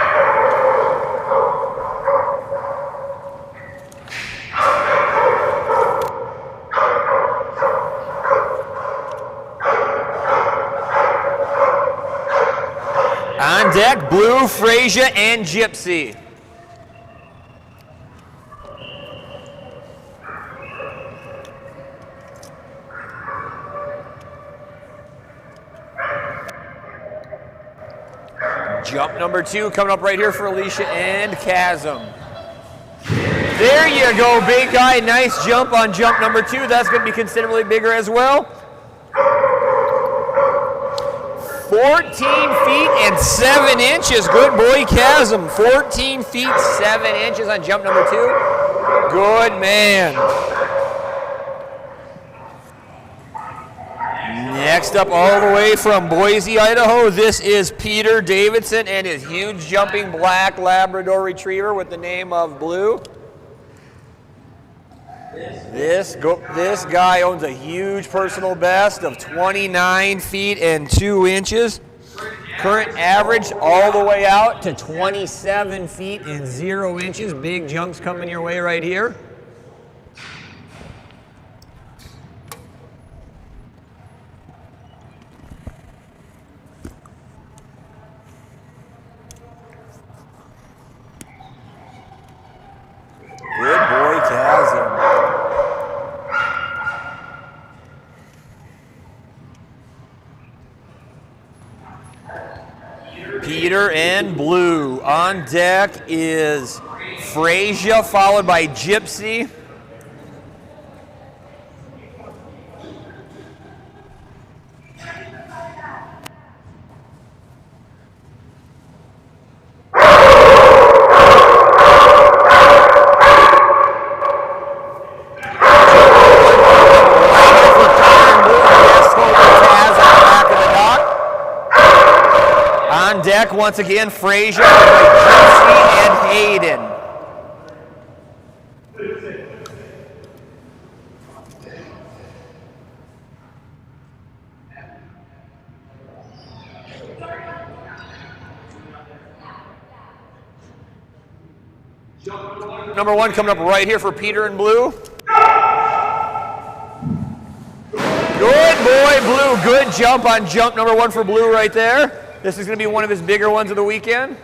On deck, Blue, Frasier, and Gypsy. Jump number 2 coming up right here for Alicia and Chasm. There you go, big guy. Nice jump on jump number 2. That's going to be considerably bigger as well. 14 feet and 7 inches. Good boy, Chasm. 14 feet 7 inches on jump number 2. Good man. Next up, all the way from Boise, Idaho, this is Peter Davidson and his huge jumping black Labrador Retriever with the name of Blue. This guy owns a huge personal best of 29 feet and 2 inches. Current average all the way out to 27 feet and 0 inches. Big jumps coming your way right here. Good boy, Chasm. Peter and Blue. On deck is Frasier, followed by Gypsy. On deck once again, Frasier, Gypsy, and Hayden. Number 1 coming up right here for Peter and Blue. Good boy, Blue. Good jump on jump number 1 for Blue right there. This is going to be one of his bigger ones of the weekend.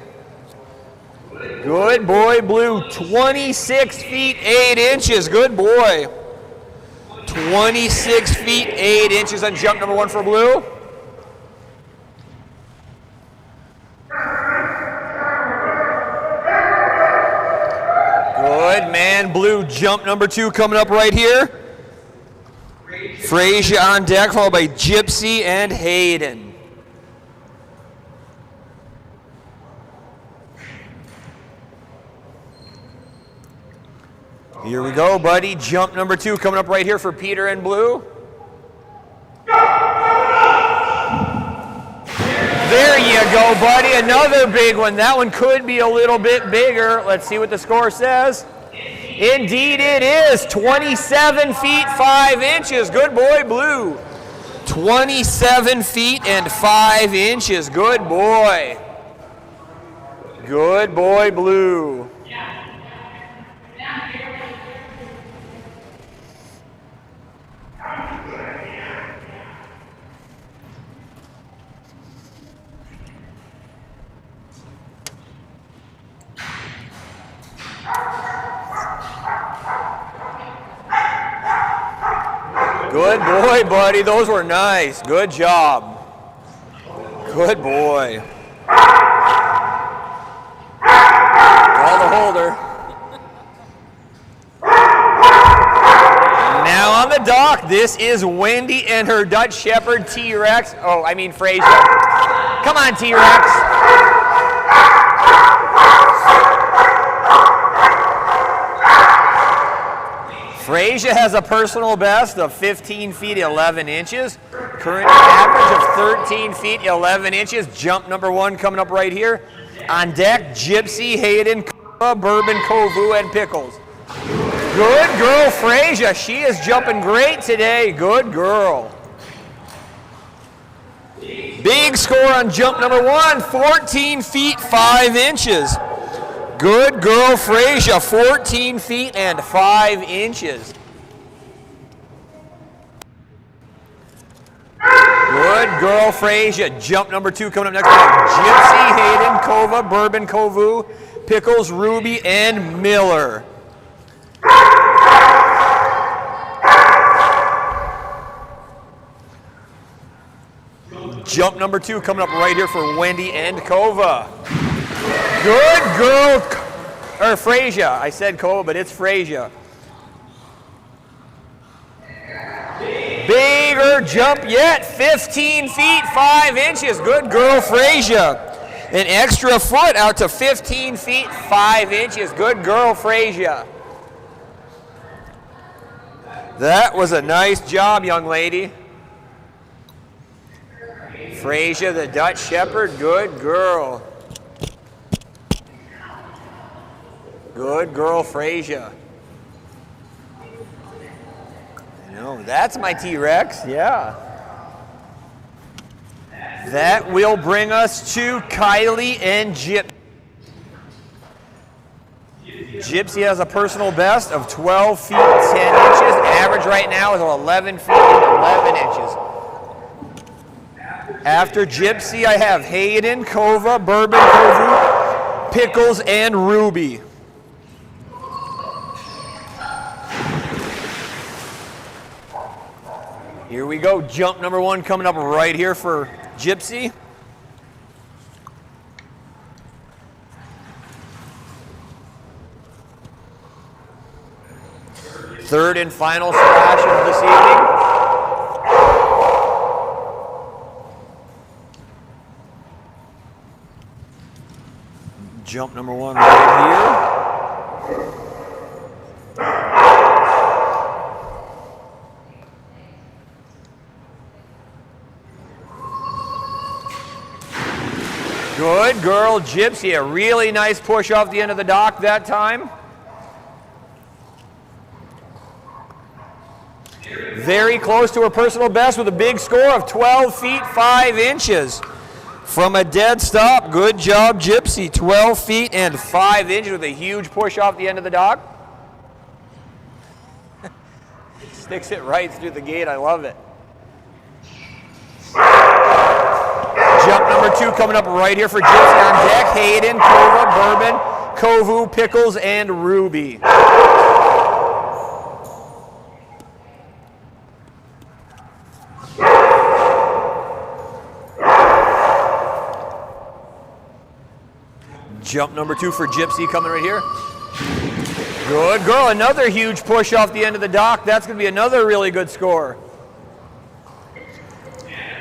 Good boy, Blue. 26 feet 8 inches. Good boy. 26 feet 8 inches on jump number 1 for Blue. Good man, Blue. Jump number 2 coming up right here. Frazier on deck, followed by Gypsy and Hayden. Here we go, buddy. Jump number 2 coming up right here for Peter and Blue. There you go, buddy. Another big one. That one could be a little bit bigger. Let's see what the score says. Indeed it is. 27 feet 5 inches. Good boy, Blue. 27 feet and 5 inches. Good boy. Good boy, Blue. Good boy, buddy. Those were nice. Good job. Good boy. Call the holder. Now on the dock, this is Wendy and her Dutch Shepherd T-Rex. Oh, I mean Frazier. Come on, T-Rex. Frazier has a personal best of 15 feet 11 inches. Current average of 13 feet 11 inches. Jump number 1 coming up right here. On deck, Gypsy, Hayden, Bourbon, Kovu, and Pickles. Good girl, Frazier. She is jumping great today. Good girl. Big score on jump number 1, 14 feet 5 inches. Good girl, Frazier, 14 feet and 5 inches. Good girl, Frazier. Jump number 2 coming up next. Gypsy, Hayden, Kova, Bourbon, Kovu, Pickles, Ruby, and Miller. Jump number 2 coming up right here for Wendy and Kova. Good girl, or Frazier. I said Kova, but it's Frazier. Bigger jump yet, 15 feet 5 inches. Good girl, Frazier. An extra foot out to 15 feet 5 inches. Good girl, Frazier. That was a nice job, young lady. Frazier, the Dutch Shepherd, good girl. Good girl, Frazier. I know, that's my T-Rex, yeah. That will bring us to Kylie and Gypsy. Gypsy has a personal best of 12 feet 10 inches. Average right now is 11 feet 11 inches. After Gypsy, I have Hayden, Kova, Bourbon, Kovu, Pickles, and Ruby. Here we go. Jump number 1 coming up right here for Gypsy. Third and final splash of this evening. Jump number 1 right here. Good girl, Gypsy. A really nice push off the end of the dock that time. Very close to her personal best with a big score of 12 feet 5 inches. From a dead stop, good job, Gypsy. 12 feet and 5 inches with a huge push off the end of the dock. Sticks it right through the gate. I love it. Jump number 2 coming up right here for Gypsy on deck. Hayden, Kova, Bourbon, Kovu, Pickles, and Ruby. Jump number 2 for Gypsy coming right here. Good girl, another huge push off the end of the dock. That's going to be another really good score.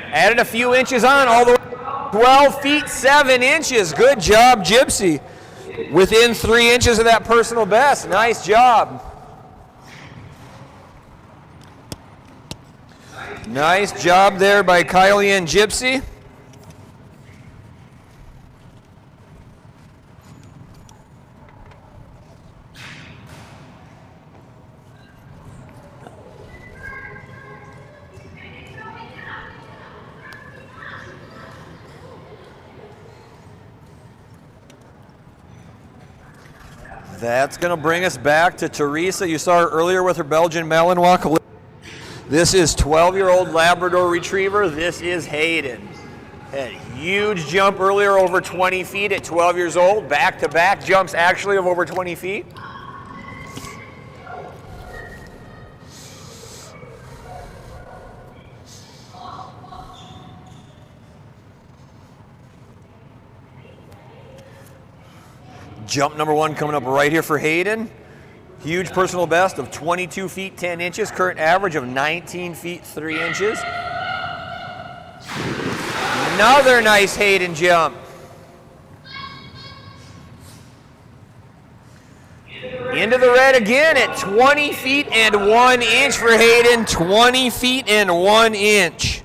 Added a few inches on, all the way 12 feet 7 inches. Good job, Gypsy. Within 3 inches of that personal best. Nice job. Nice job there by Kylie and Gypsy. That's going to bring us back to Teresa. You saw her earlier with her Belgian Malinois. This is 12-year-old Labrador Retriever. This is Hayden. Had a huge jump earlier over 20 feet at 12 years old. Back-to-back jumps actually of over 20 feet. Jump number 1 coming up right here for Hayden. Huge personal best of 22 feet 10 inches. Current average of 19 feet 3 inches. Another nice Hayden jump. Into the red again at 20 feet and 1 inch for Hayden. 20 feet and 1 inch.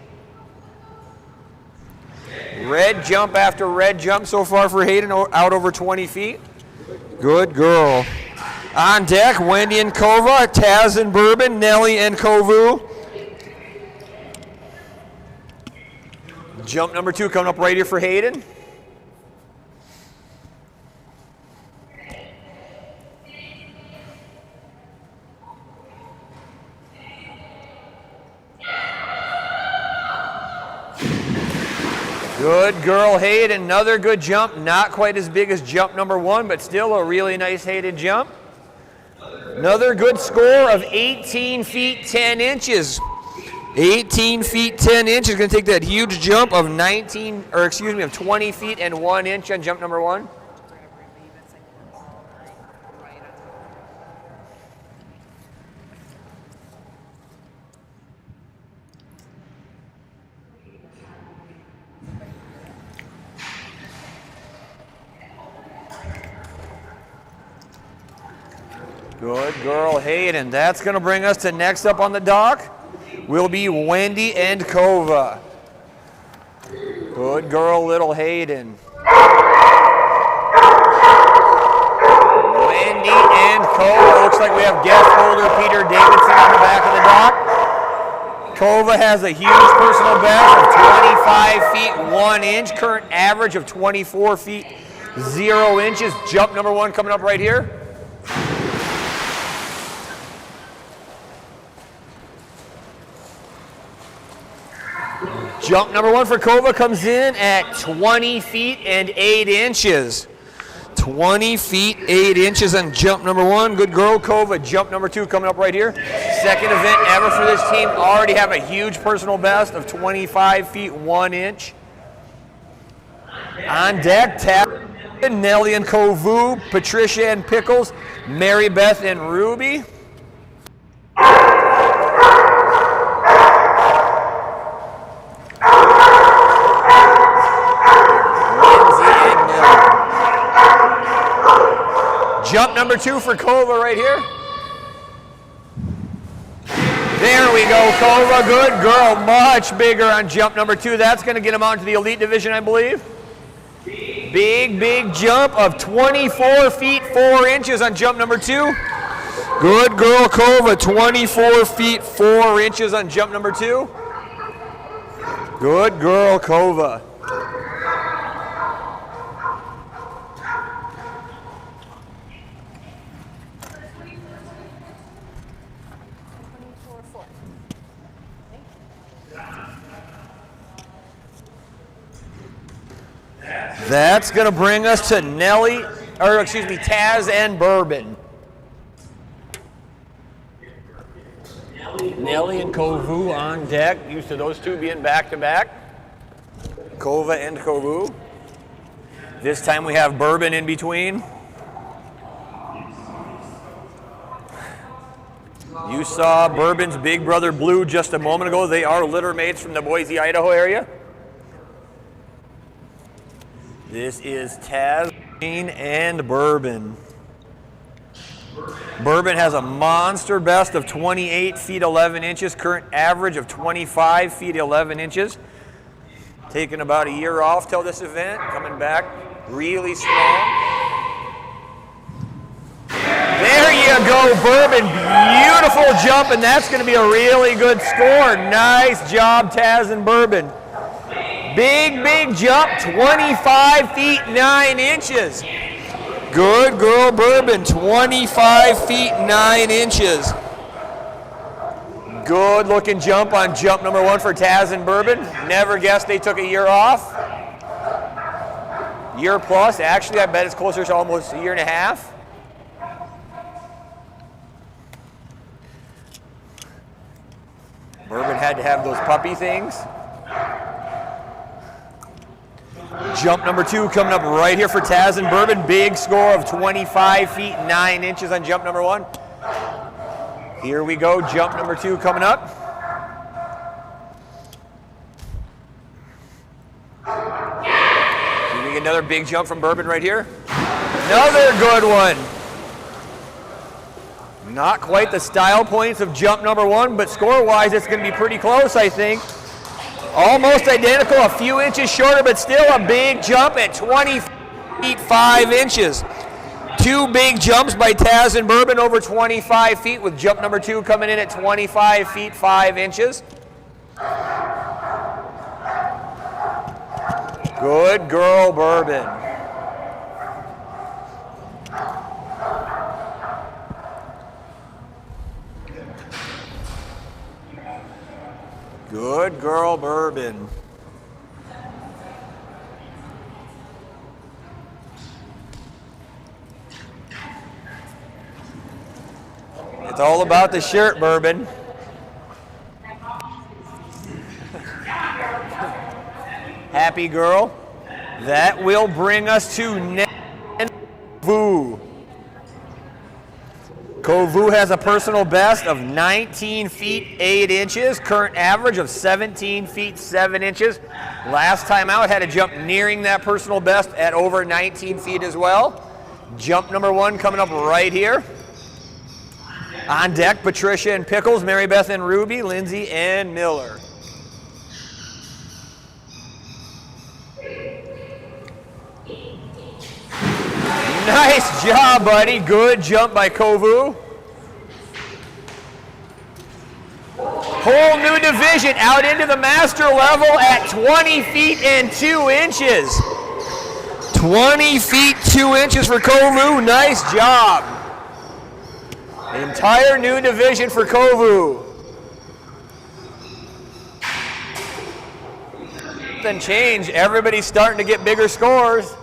Red jump after red jump so far for Hayden, out over 20 feet. Good girl. On deck, Wendy and Kova, Taz and Bourbon, Nelly and Kovu. Jump number 2 coming up right here for Hayden. Good girl, Hayden. Another good jump. Not quite as big as jump number 1, but still a really nice Hayden jump. Another good score of 18 feet 10 inches. 18 feet 10 inches. Going to take that huge jump of 20 feet and 1 inch on jump number 1. Good girl, Hayden. That's going to bring us to next up on the dock will be Wendy and Kova. Good girl, little Hayden. Wendy and Kova. Looks like we have guest holder Peter Davidson on the back of the dock. Kova has a huge personal best of 25 feet 1 inch. Current average of 24 feet 0 inches. Jump number 1 coming up right here. Jump number 1 for Kova comes in at 20 feet and 8 inches. 20 feet, 8 inches on jump number 1. Good girl, Kova. Jump number 2 coming up right here. Second event ever for this team. Already have a huge personal best of 25 feet 1 inch. On deck, Tab, Nelly and Kovu, Patricia and Pickles, Mary Beth and Ruby. Jump number 2 for Kova right here. There we go, Kova. Good girl. Much bigger on jump number 2. That's going to get him out into the elite division, I believe. Big jump of 24 feet 4 inches on jump number 2. Good girl, Kova. 24 feet 4 inches on jump number 2. Good girl, Kova. That's going to bring us to Taz and Bourbon. Nelly and Kovu on deck. Used to those two being back-to-back. Kova and Kovu. This time we have Bourbon in between. You saw Bourbon's big brother Blue just a moment ago. They are litter mates from the Boise, Idaho area. This is Taz and Bourbon. Bourbon has a monster best of 28 feet 11 inches, current average of 25 feet 11 inches. Taking about a year off till this event, coming back really strong. There you go, Bourbon. Beautiful jump, and that's going to be a really good score. Nice job, Taz and Bourbon. Big jump, 25 feet 9 inches. Good girl, Bourbon, 25 feet 9 inches. Good looking jump on jump number 1 for Taz and Bourbon. Never guessed they took a year off. Year plus, actually I bet it's closer to almost a year and a half. Bourbon had to have those puppy things. Jump number 2 coming up right here for Taz and Bourbon. Big score of 25 feet 9 inches on jump number 1. Here we go, jump number 2 coming up. Doing another big jump from Bourbon right here. Another good one. Not quite the style points of jump number 1, but score-wise it's going to be pretty close, I think. Almost identical, a few inches shorter, but still a big jump at 20 feet 5 inches. 2 big jumps by Taz and Bourbon over 25 feet, with jump number 2 coming in at 25 feet 5 inches. Good girl, Bourbon. Good girl, Bourbon. It's all about the shirt, Bourbon. Happy girl. That will bring us to Kovu. Kovu has a personal best of 19 feet 8 inches, current average of 17 feet 7 inches. Last time out had a jump nearing that personal best at over 19 feet as well. Jump number 1 coming up right here. On deck, Patricia and Pickles, Mary Beth and Ruby, Lindsay and Miller. Nice job, buddy. Good jump by Kovu. Whole new division out into the master level at 20 feet and 2 inches. 20 feet 2 inches for Kovu. Nice job. Entire new division for Kovu. Then change. Everybody's starting to get bigger scores.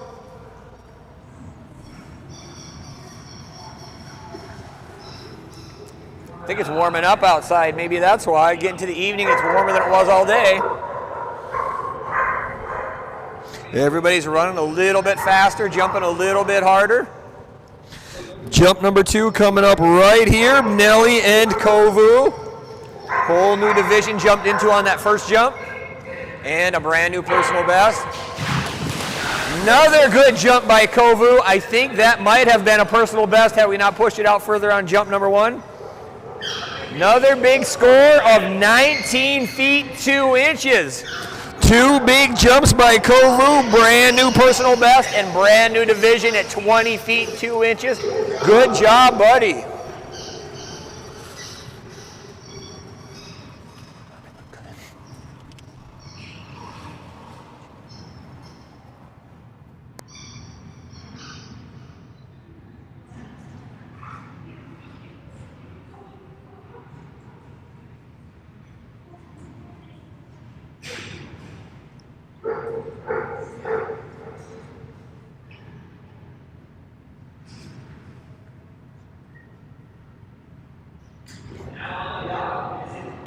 I think it's warming up outside. Maybe that's why. Getting to the evening, it's warmer than it was all day. Everybody's running a little bit faster, jumping a little bit harder. Jump number 2 coming up right here. Nelly and Kovu. Whole new division jumped into on that first jump. And a brand new personal best. Another good jump by Kovu. I think that might have been a personal best had we not pushed it out further on jump number 1. Another big score of 19 feet 2 inches. 2 big jumps by Kovu, brand new personal best and brand new division at 20 feet 2 inches. Good job, buddy.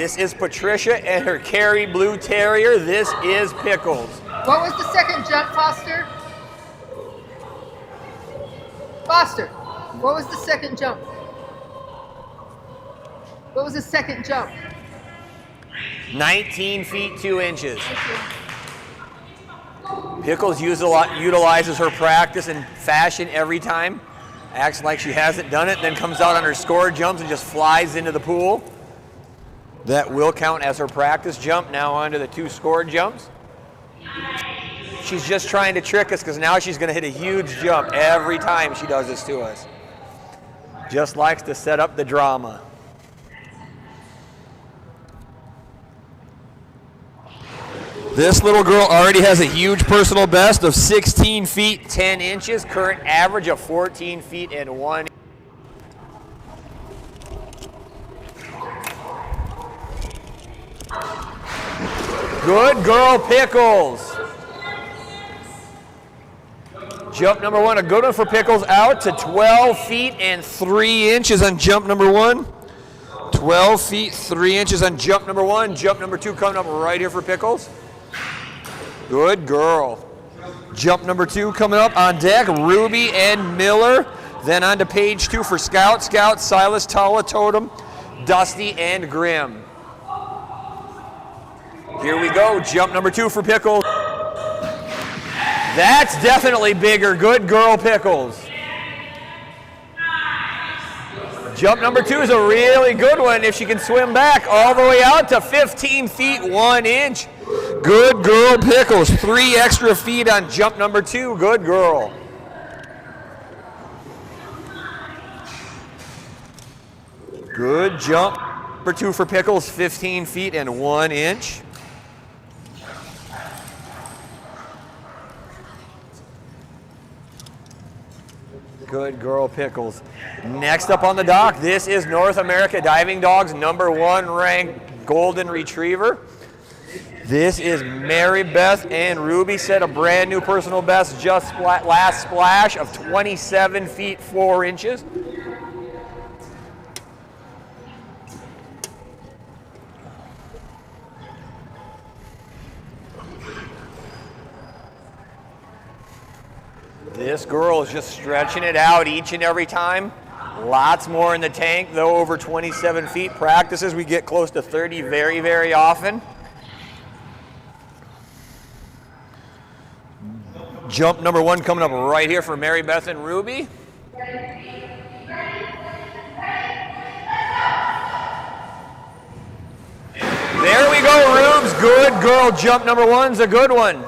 This is Patricia and her Kerry Blue Terrier. This is Pickles. What was the second jump, Foster? Foster, what was the second jump? What was the second jump? 19 feet 2 inches. Pickles utilizes her practice and fashion every time. Acts like she hasn't done it, then comes out on her score jumps and just flies into the pool. That will count as her practice jump. Now onto the 2 scored jumps. She's just trying to trick us because now she's going to hit a huge jump every time she does this to us. Just likes to set up the drama. This little girl already has a huge personal best of 16 feet 10 inches, current average of 14 feet and 1 inch. Good girl, Pickles. Jump number 1, a good one for Pickles, out to 12 feet and 3 inches on jump number 1. 12 feet 3 inches on jump number 1. Jump number 2 coming up right here for Pickles. Good girl. Jump number 2 coming up on deck, Ruby and Miller. Then on to page 2 for Scout, Silas, Tala, Totem, Dusty, and Grim. Here we go, jump number 2 for Pickles. That's definitely bigger. Good girl, Pickles. Jump number 2 is a really good one if she can swim back all the way out to 15 feet 1 inch. Good girl, Pickles. 3 extra feet on jump number 2. Good girl. Good jump. Number 2 for Pickles, 15 feet and 1 inch. Good girl, Pickles. Next up on the dock, this is North America Diving Dogs number 1 ranked Golden Retriever. This is Mary Beth and Ruby, set a brand new personal best just last splash of 27 feet 4 inches. This girl is just stretching it out each and every time. Lots more in the tank, though over 27 feet. Practices, we get close to 30 very, very often. Jump number 1 coming up right here for Mary Beth and Ruby. There we go, Rubes. Good girl. Jump number 1's a good one.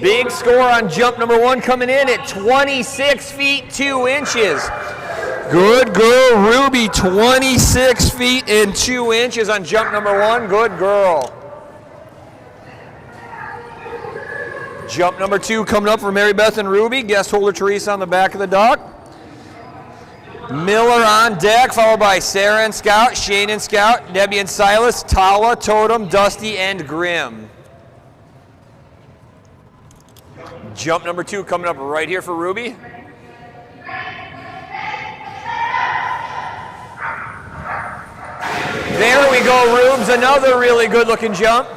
Big score on jump number 1 coming in at 26 feet 2 inches. Good girl, Ruby. 26 feet and 2 inches on jump number 1. Good girl. Jump number 2 coming up for Mary Beth and Ruby. Guest holder Teresa on the back of the dock. Miller on deck, followed by Sarah and Scout, Shane and Scout, Debbie and Silas, Tala, Totem, Dusty, and Grim. Jump number 2 coming up right here for Ruby. There we go, Rubes. Another really good looking jump.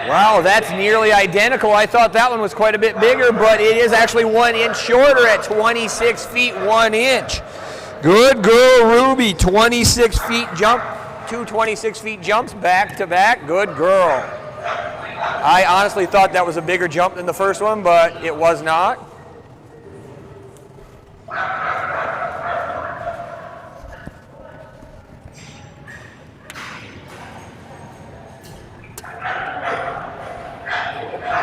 Wow, that's nearly identical. I thought that one was quite a bit bigger, but it is actually 1 inch shorter at 26 feet 1 inch. Good girl, Ruby. 26 feet jump. 2 26 feet jumps back to back. Good girl. I honestly thought that was a bigger jump than the first one, but it was not.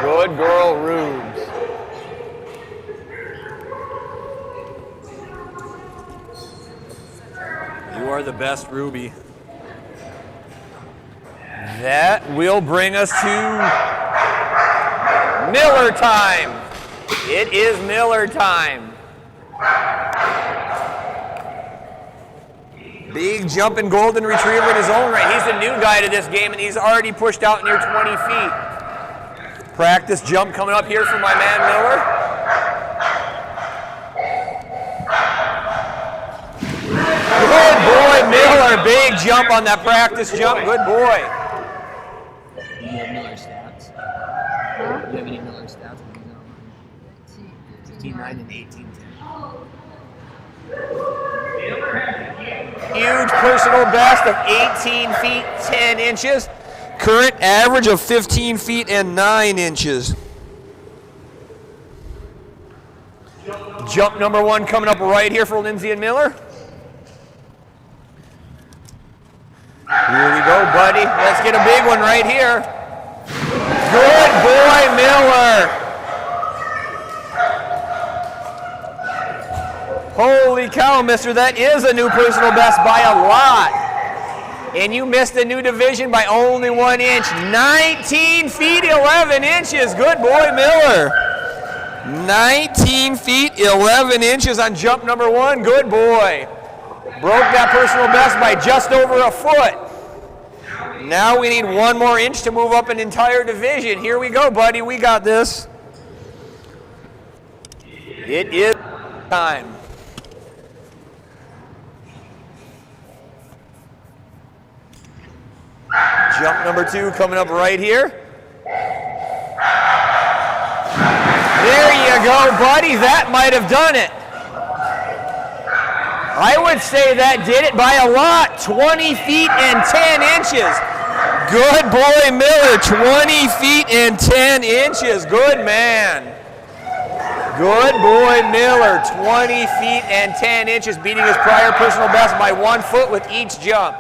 Good girl, Rubes. You are the best, Ruby. That will bring us to Miller time. It is Miller time. Big jumping golden retriever in his own right. He's the new guy to this game, and he's already pushed out near 20 feet. Practice jump coming up here from my man Miller. Good boy, Miller. Miller, big jump on that practice jump. Good boy. Do you have Miller stats? Huh? Do you have any Miller stats when he's on? 15-9 and 18-10. Huge personal best of 18 feet 10 inches. Current average of 15 feet and 9 inches. Jump number 1 coming up right here for Lindsay and Miller. Here we go, buddy. Let's get a big one right here. Good boy, Miller. Holy cow, mister, that is a new personal best by a lot. And you missed the new division by only 1 inch. 19 feet 11 inches. Good boy, Miller. 19 feet 11 inches on jump number 1. Good boy. Broke that personal best by just over a foot. Now we need 1 more inch to move up an entire division. Here we go, buddy. We got this. It is time. Jump number 2 coming up right here. There you go, buddy. That might have done it. I would say that did it by a lot. 20 feet and 10 inches. Good boy, Miller. 20 feet and 10 inches. Good man. Good boy, Miller. 20 feet and 10 inches, beating his prior personal best by 1 foot with each jump.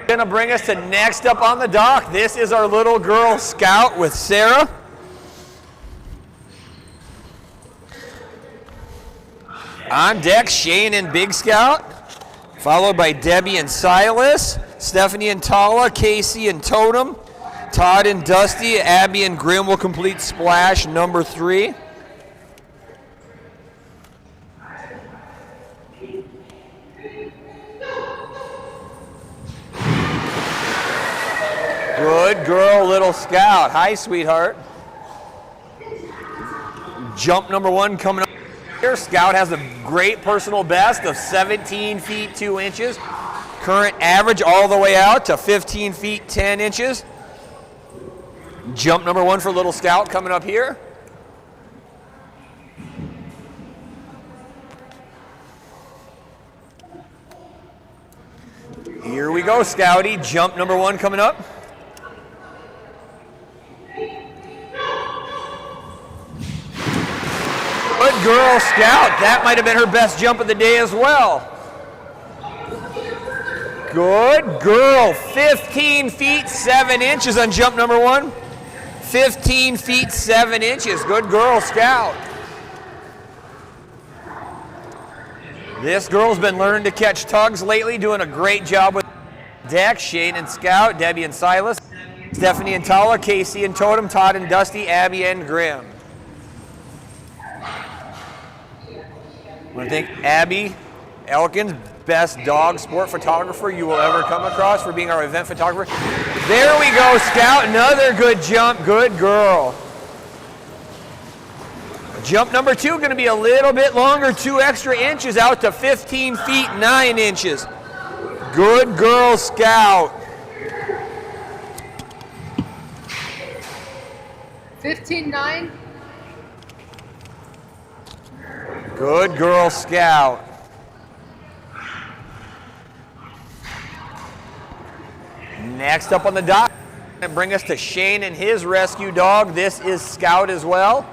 Gonna bring us to next up on the dock. This is our little girl scout with Sarah. On deck, Shane and Big Scout, followed by Debbie and Silas, Stephanie and Tala, Casey and Totem, Todd and Dusty, Abby and Grim will complete splash number 3. Good girl, little scout. Hi, sweetheart. Jump number 1 coming up here. Scout has a great personal best of 17 feet 2 inches. Current average all the way out to 15 feet 10 inches. Jump number 1 for little scout coming up here. Here we go, Scouty. Jump number 1 coming up. Good girl, Scout. That might have been her best jump of the day as well. Good girl. 15 feet 7 inches on jump number 1. 15 feet 7 inches. Good girl, Scout. This girl's been learning to catch tugs lately, doing a great job with deck. Shane and Scout, Debbie and Silas, Stephanie and Tala, Casey and Totem, Todd and Dusty, Abby and Grim. I want to thank Abby Elkins, best dog sport photographer you will ever come across, for being our event photographer. There we go, Scout. Another good jump. Good girl. Jump number 2 going to be a little bit longer, 2 extra inches out to 15 feet 9 inches. Good girl, Scout. 15-9. Good girl, Scout. Next up on the dock, and bring us to Shane and his rescue dog. This is Scout as well.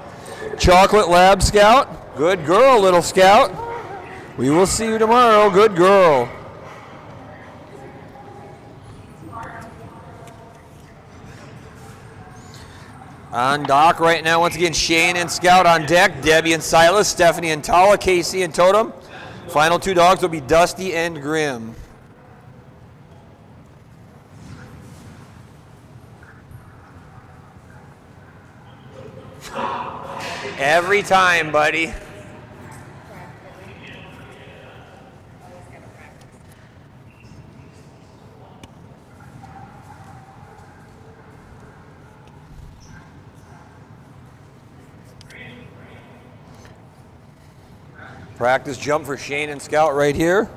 Chocolate Lab Scout. Good girl, little Scout. We will see you tomorrow. Good girl. On dock right now, once again, Shane and Scout on deck, Debbie and Silas, Stephanie and Tala, Casey and Totem. Final two dogs will be Dusty and Grim. Every time, buddy. Practice jump for Shane and Scout right here.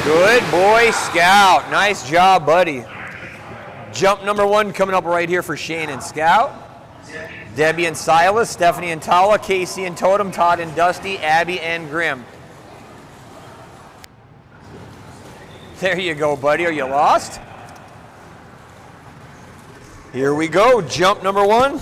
Good boy, Scout. Nice job, buddy. Jump number one coming up right here for Shane and Scout. Debbie and Silas, Stephanie and Tala, Casey and Totem, Todd and Dusty, Abby and Grim. There you go, buddy. Are you lost? Here we go. Jump number one.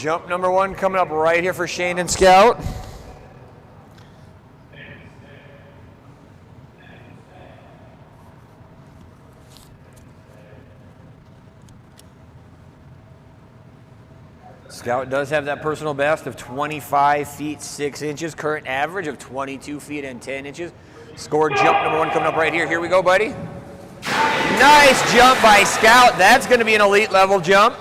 Jump number one coming up right here for Shane and Scout. Scout does have that personal best of 25 feet 6 inches, current average of 22 feet and 10 inches. Scored jump number one coming up right here. Here we go, buddy. Nice jump by Scout. That's going to be an elite level jump.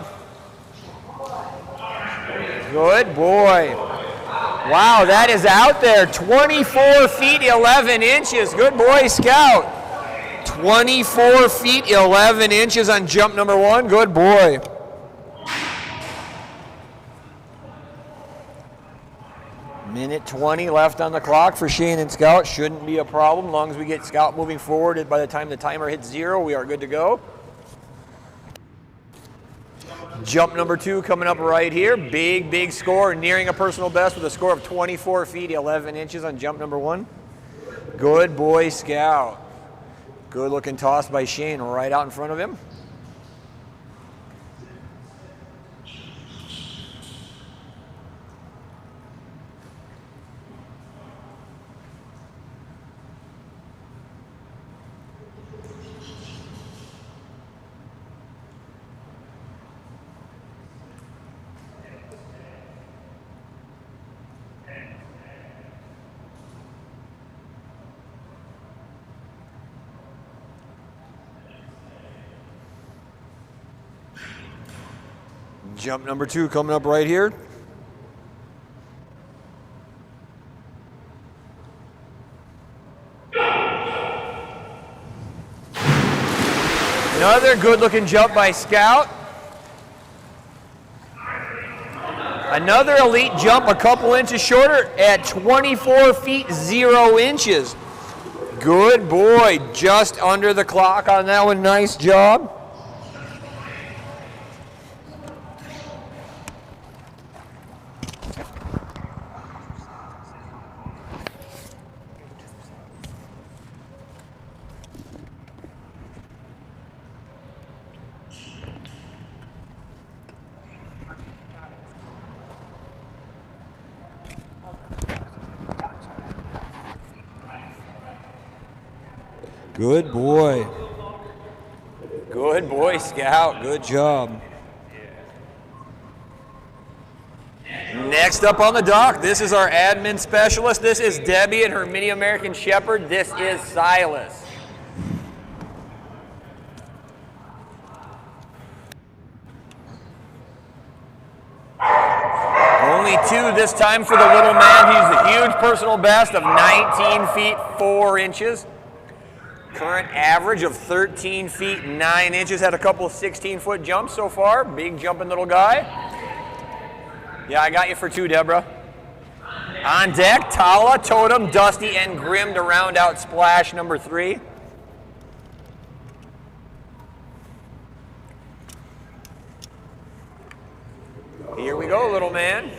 Good boy. Wow, that is out there. 24 feet 11 inches. Good boy, Scout. 24 feet 11 inches on jump number one. Good boy. Minute 20 left on the clock for Shane and Scout. Shouldn't be a problem. As long as we get Scout moving forward, by the time the timer hits 0, we are good to go. Jump number two coming up right here. Big, big score, nearing a personal best with a score of 24 feet 11 inches on jump number one. Good boy, Scout. Good looking toss by Shane right out in front of him. Jump number two coming up right here. Another good looking jump by Scout. Another elite jump a couple inches shorter at 24 feet 0 inches. Good boy, just under the clock on that one. Nice job. Good boy. Good boy, Scout. Good job. Next up on the dock, this is our admin specialist. This is Debbie and her mini American Shepherd. This is Silas. Only two this time for the little man. He's the huge personal best of 19 feet 4 inches. Current average of 13 feet 9 inches. Had a couple of 16-foot jumps so far. Big jumping little guy. Yeah, I got you for 2, Deborah. On deck, Tala, Totem, Dusty, and Grim to round out splash number 3. Here we go, little man.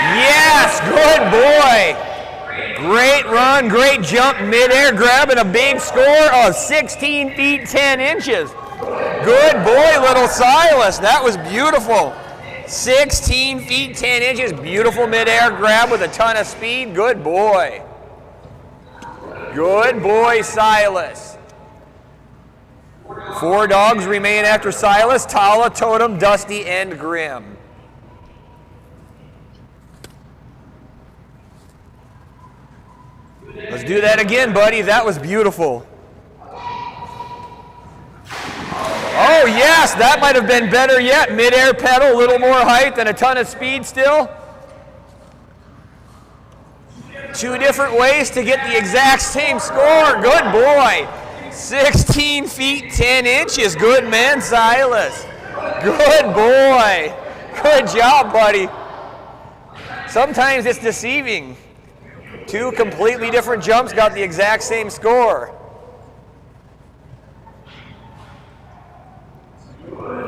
Yes, good boy. Great run, great jump, midair grab, and a big score of 16 feet 10 inches. Good boy, little Silas. That was beautiful. 16 feet 10 inches, beautiful midair grab with a ton of speed. Good boy. Good boy, Silas. 4 dogs remain after Silas: Tala, Totem, Dusty, and Grim. Let's do that again, buddy. That was beautiful. Oh, yes, that might have been better yet. Mid-air pedal, a little more height and a ton of speed still. 2 different ways to get the exact same score. Good boy. 16 feet 10 inches. Good man, Silas. Good boy. Good job, buddy. Sometimes it's deceiving. 2 completely different jumps got the exact same score.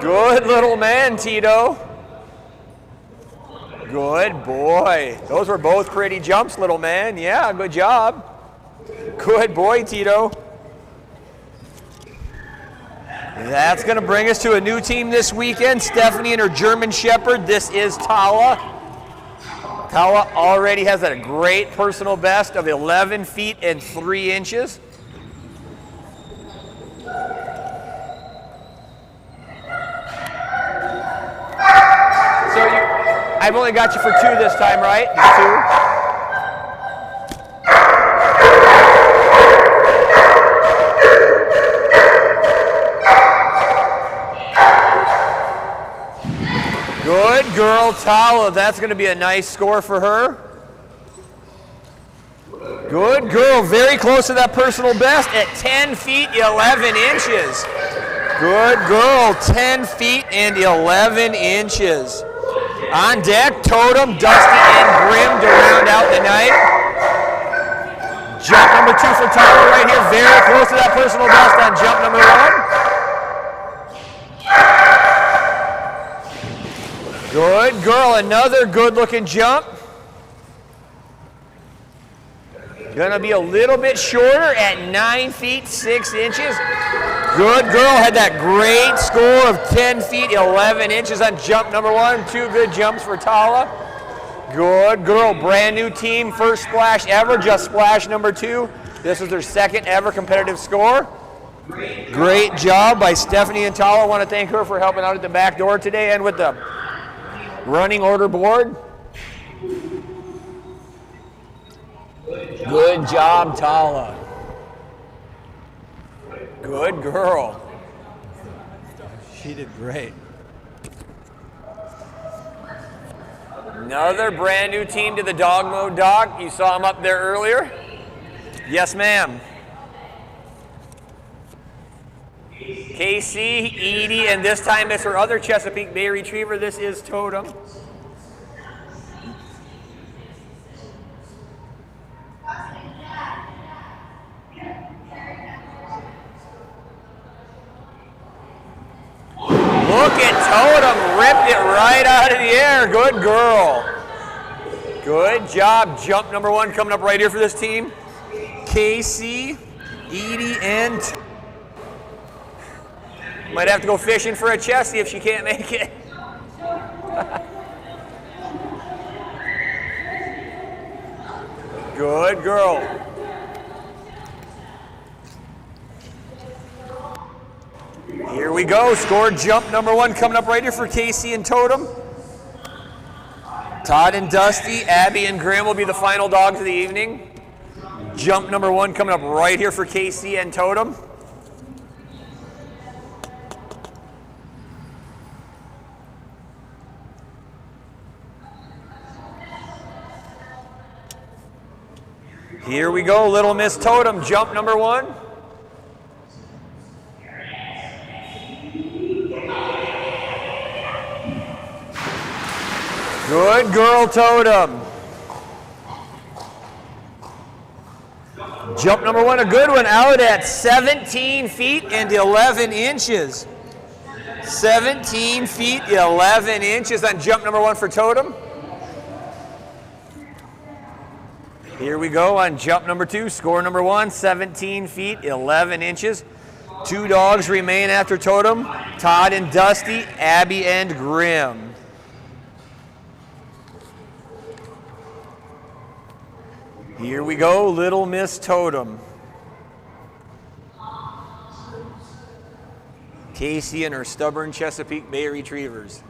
Good little man, Tito. Good boy. Those were both pretty jumps, little man. Yeah, good job. Good boy, Tito. That's going to bring us to a new team this weekend. Stephanie and her German Shepherd. This is Tala. Tala already has a great personal best of 11 feet and 3 inches. So I've only got you for 2 this time, right? 2. Good girl, Tala. That's going to be a nice score for her. Good girl. Very close to that personal best at 10 feet 11 inches. Good girl. 10 feet and 11 inches. On deck, Totem, Dusty, and Grim to round out the night. Jump number 2 for Tala right here. Very close to that personal best on jump number 1. Good girl, another good-looking jump. Gonna be a little bit shorter at 9 feet 6 inches. Good girl, had that great score of 10 feet 11 inches on jump number 1. 2 good jumps for Tala. Good girl, brand new team, first splash ever, just splash number 2. This is their second ever competitive score. Great job by Stephanie and Tala. I want to thank her for helping out at the back door today and with the running order board. Good job, Tala. Good girl. She did great. Another brand new team to the Dogmode dog. You saw them up there earlier? Yes, ma'am. Casey, Edie, and this time it's her other Chesapeake Bay Retriever. This is Totem. Look at Totem, ripped it right out of the air. Good girl. Good job. Jump number 1 coming up right here for this team. Casey, Edie, and might have to go fishing for a Chessie if she can't make it. Good girl. Here we go. Score jump number 1 coming up right here for Casey and Totem. Todd and Dusty, Abby and Graham will be the final dogs of the evening. Jump number 1 coming up right here for KC and Totem. Here we go, Little Miss Totem, jump number 1. Good girl, Totem. Jump number 1, a good one, out at 17 feet and 11 inches. 17 feet, 11 inches on jump number 1 for Totem. Here we go on jump number 2, score number 1, 17 feet, 11 inches. 2 dogs remain after Totem, Todd and Dusty, Abby and Grim. Here we go, Little Miss Totem. Casey and her stubborn Chesapeake Bay Retrievers.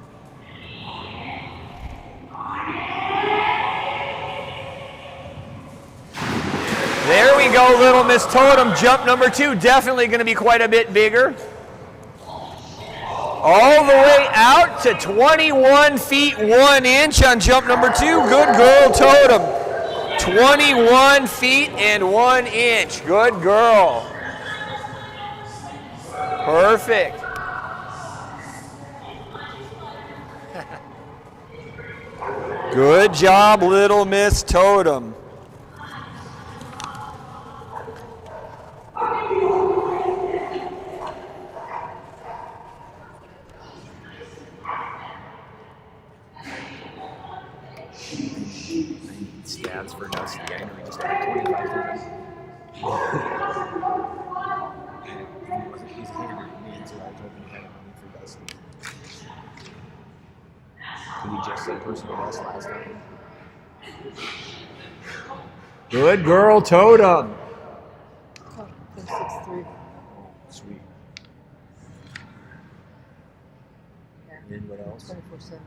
There we go, Little Miss Totem. Jump number 2, definitely going to be quite a bit bigger. All the way out to 21 feet 1 inch on jump number 2. Good girl, Totem. 21 feet and 1 inch. Good girl. Perfect. Good job, Little Miss Totem. Stats for Dusty. I know he just had 25 He's hammered me, and so I told him he had money for Dusty. He just said personal best last time. Good girl, Totem. Oh, 6'3". Sweet. And then what else? 24/7.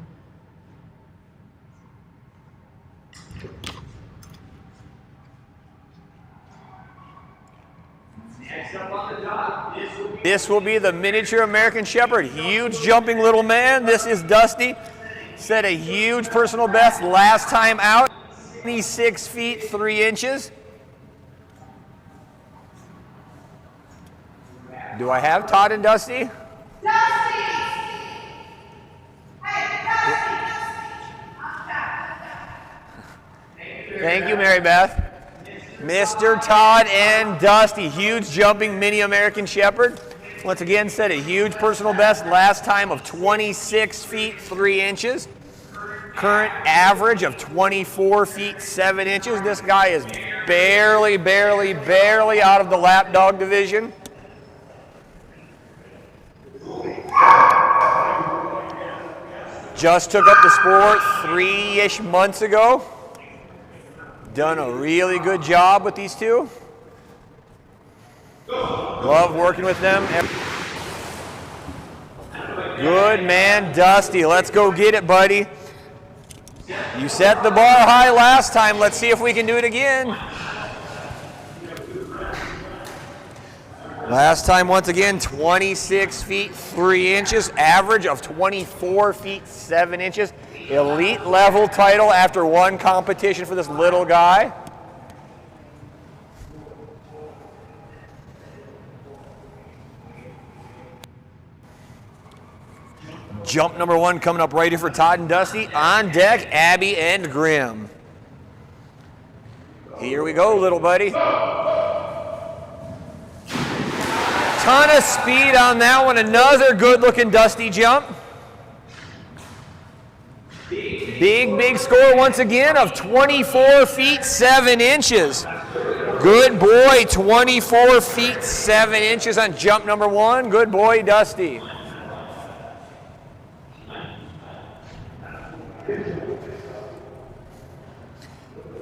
This will be the miniature American Shepherd. Huge jumping little man. This is Dusty. Set a huge personal best last time out. 26 feet 3 inches. Do I have Todd and Dusty? Thank you, Mary Beth. Mr. Todd and Dusty, huge jumping mini American Shepherd. Once again, set a huge personal best last time of 26 feet 3 inches. Current average of 24 feet 7 inches. This guy is barely out of the lap dog division. Just took up the sport 3-ish months ago. Done a really good job with these two. Love working with them. Good man, Dusty. Let's go get it, buddy. You set the bar high last time. Let's see if we can do it again. Last time, once again, 26 feet 3 inches. Average of 24 feet 7 inches. Elite level title after one competition for this little guy. Jump number 1 coming up right here for Todd and Dusty. On deck, Abby and Grim. Here we go, little buddy. Ton of speed on that one. Another good-looking Dusty jump. Big score once again of 24 feet 7 inches. Good boy, 24 feet 7 inches on jump number 1. Good boy, Dusty.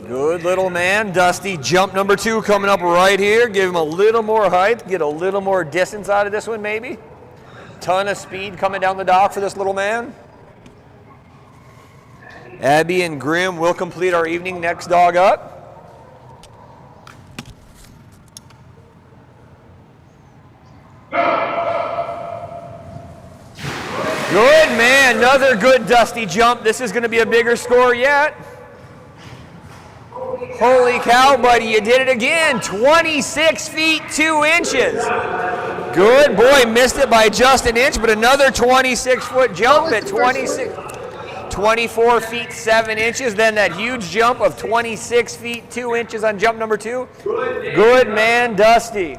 Good little man, Dusty. Jump number 2 coming up right here. Give him a little more height, get a little more distance out of this one maybe. Ton of speed coming down the dock for this little man. Abby and Grimm will complete our evening. Next dog up. Good man, another good Dusty jump. This is going to be a bigger score yet. Holy cow, buddy, you did it again. 26 feet 2 inches. Good boy, missed it by just an inch, but another 26-foot jump at 24 feet 7 inches. Then that huge jump of 26 feet 2 inches on jump number 2. Good man, Dusty.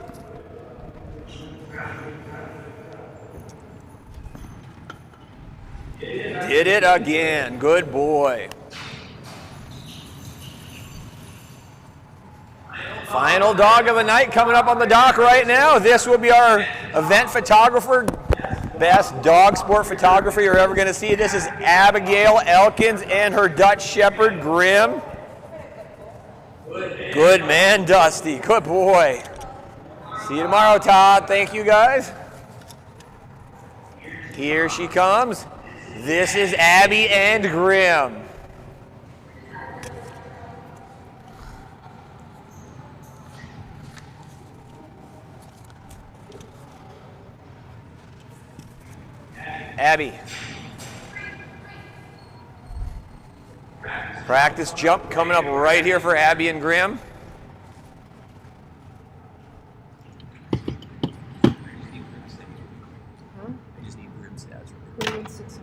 Did it again. Good boy. Final dog of the night coming up on the dock right now. This will be our event photographer. Best dog sport photographer you're ever going to see. This is Abigail Elkins and her Dutch Shepherd, Grimm. Good man, Dusty. Good boy. See you tomorrow, Todd. Thank you, guys. Here she comes. This is Abby and Grimm. Abby. Practice jump coming up right here for Abby and Grimm. I just need Grimm stats. 21.6.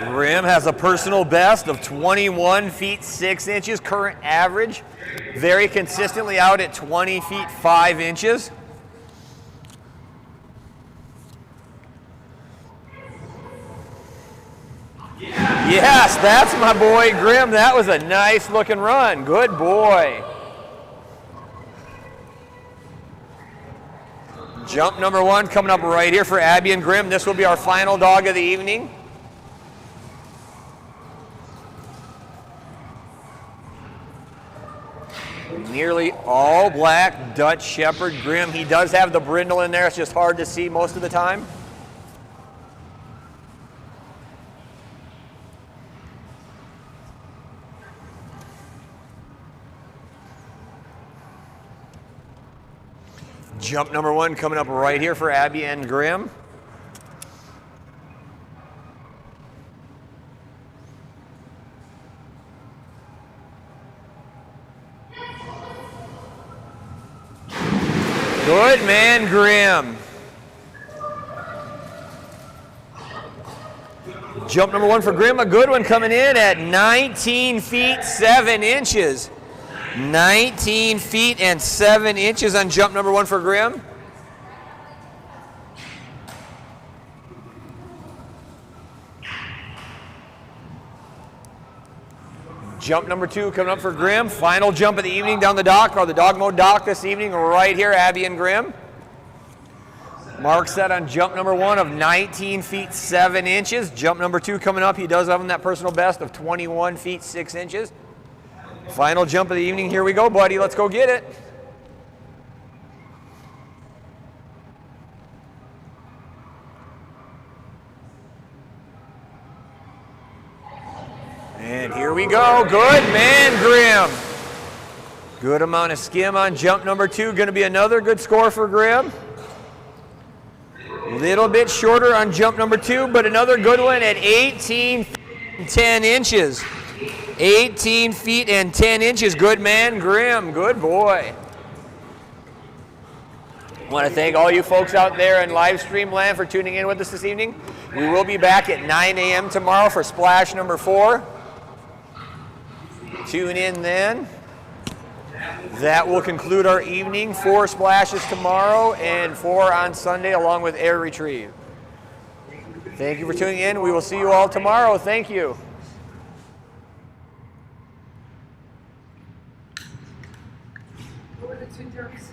Grimm has a personal best of 21 feet 6 inches, current average. Very consistently out at 20 feet 5 inches. Yes, that's my boy Grimm. That was a nice looking run. Good boy. Jump number 1 coming up right here for Abby and Grimm. This will be our final dog of the evening. Nearly all black Dutch Shepherd Grimm. He does have the brindle in there. It's just hard to see most of the time. Jump number 1 coming up right here for Abby and Grimm. Good man, Grimm. Jump number 1 for Grimm, a good one coming in at 19 feet 7 inches. 19 feet and 7 inches on jump number 1 for Grimm. Jump number 2 coming up for Grimm. Final jump of the evening down the dock, or the Dogmode dock this evening, right here, Abby and Grimm. Mark set on jump number 1 of 19 feet 7 inches. Jump number 2 coming up. He does have that personal best of 21 feet 6 inches. Final jump of the evening. Here we go, buddy. Let's go get it. And here we go. Good man, Grimm. Good amount of skim on jump number 2. Going to be another good score for Grimm. Little bit shorter on jump number 2, but another good one at 18 feet and 10 inches. 18 feet and 10 inches. Good man, Grimm. Good boy. I want to thank all you folks out there in live stream land for tuning in with us this evening. We will be back at 9 a.m. tomorrow for splash number 4. Tune in then. That will conclude our evening. 4 splashes tomorrow and 4 on Sunday, along with air retrieve. Thank you for tuning in. We will see you all tomorrow. Thank you. What were the 2 jumps?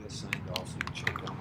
this signed off so you can check down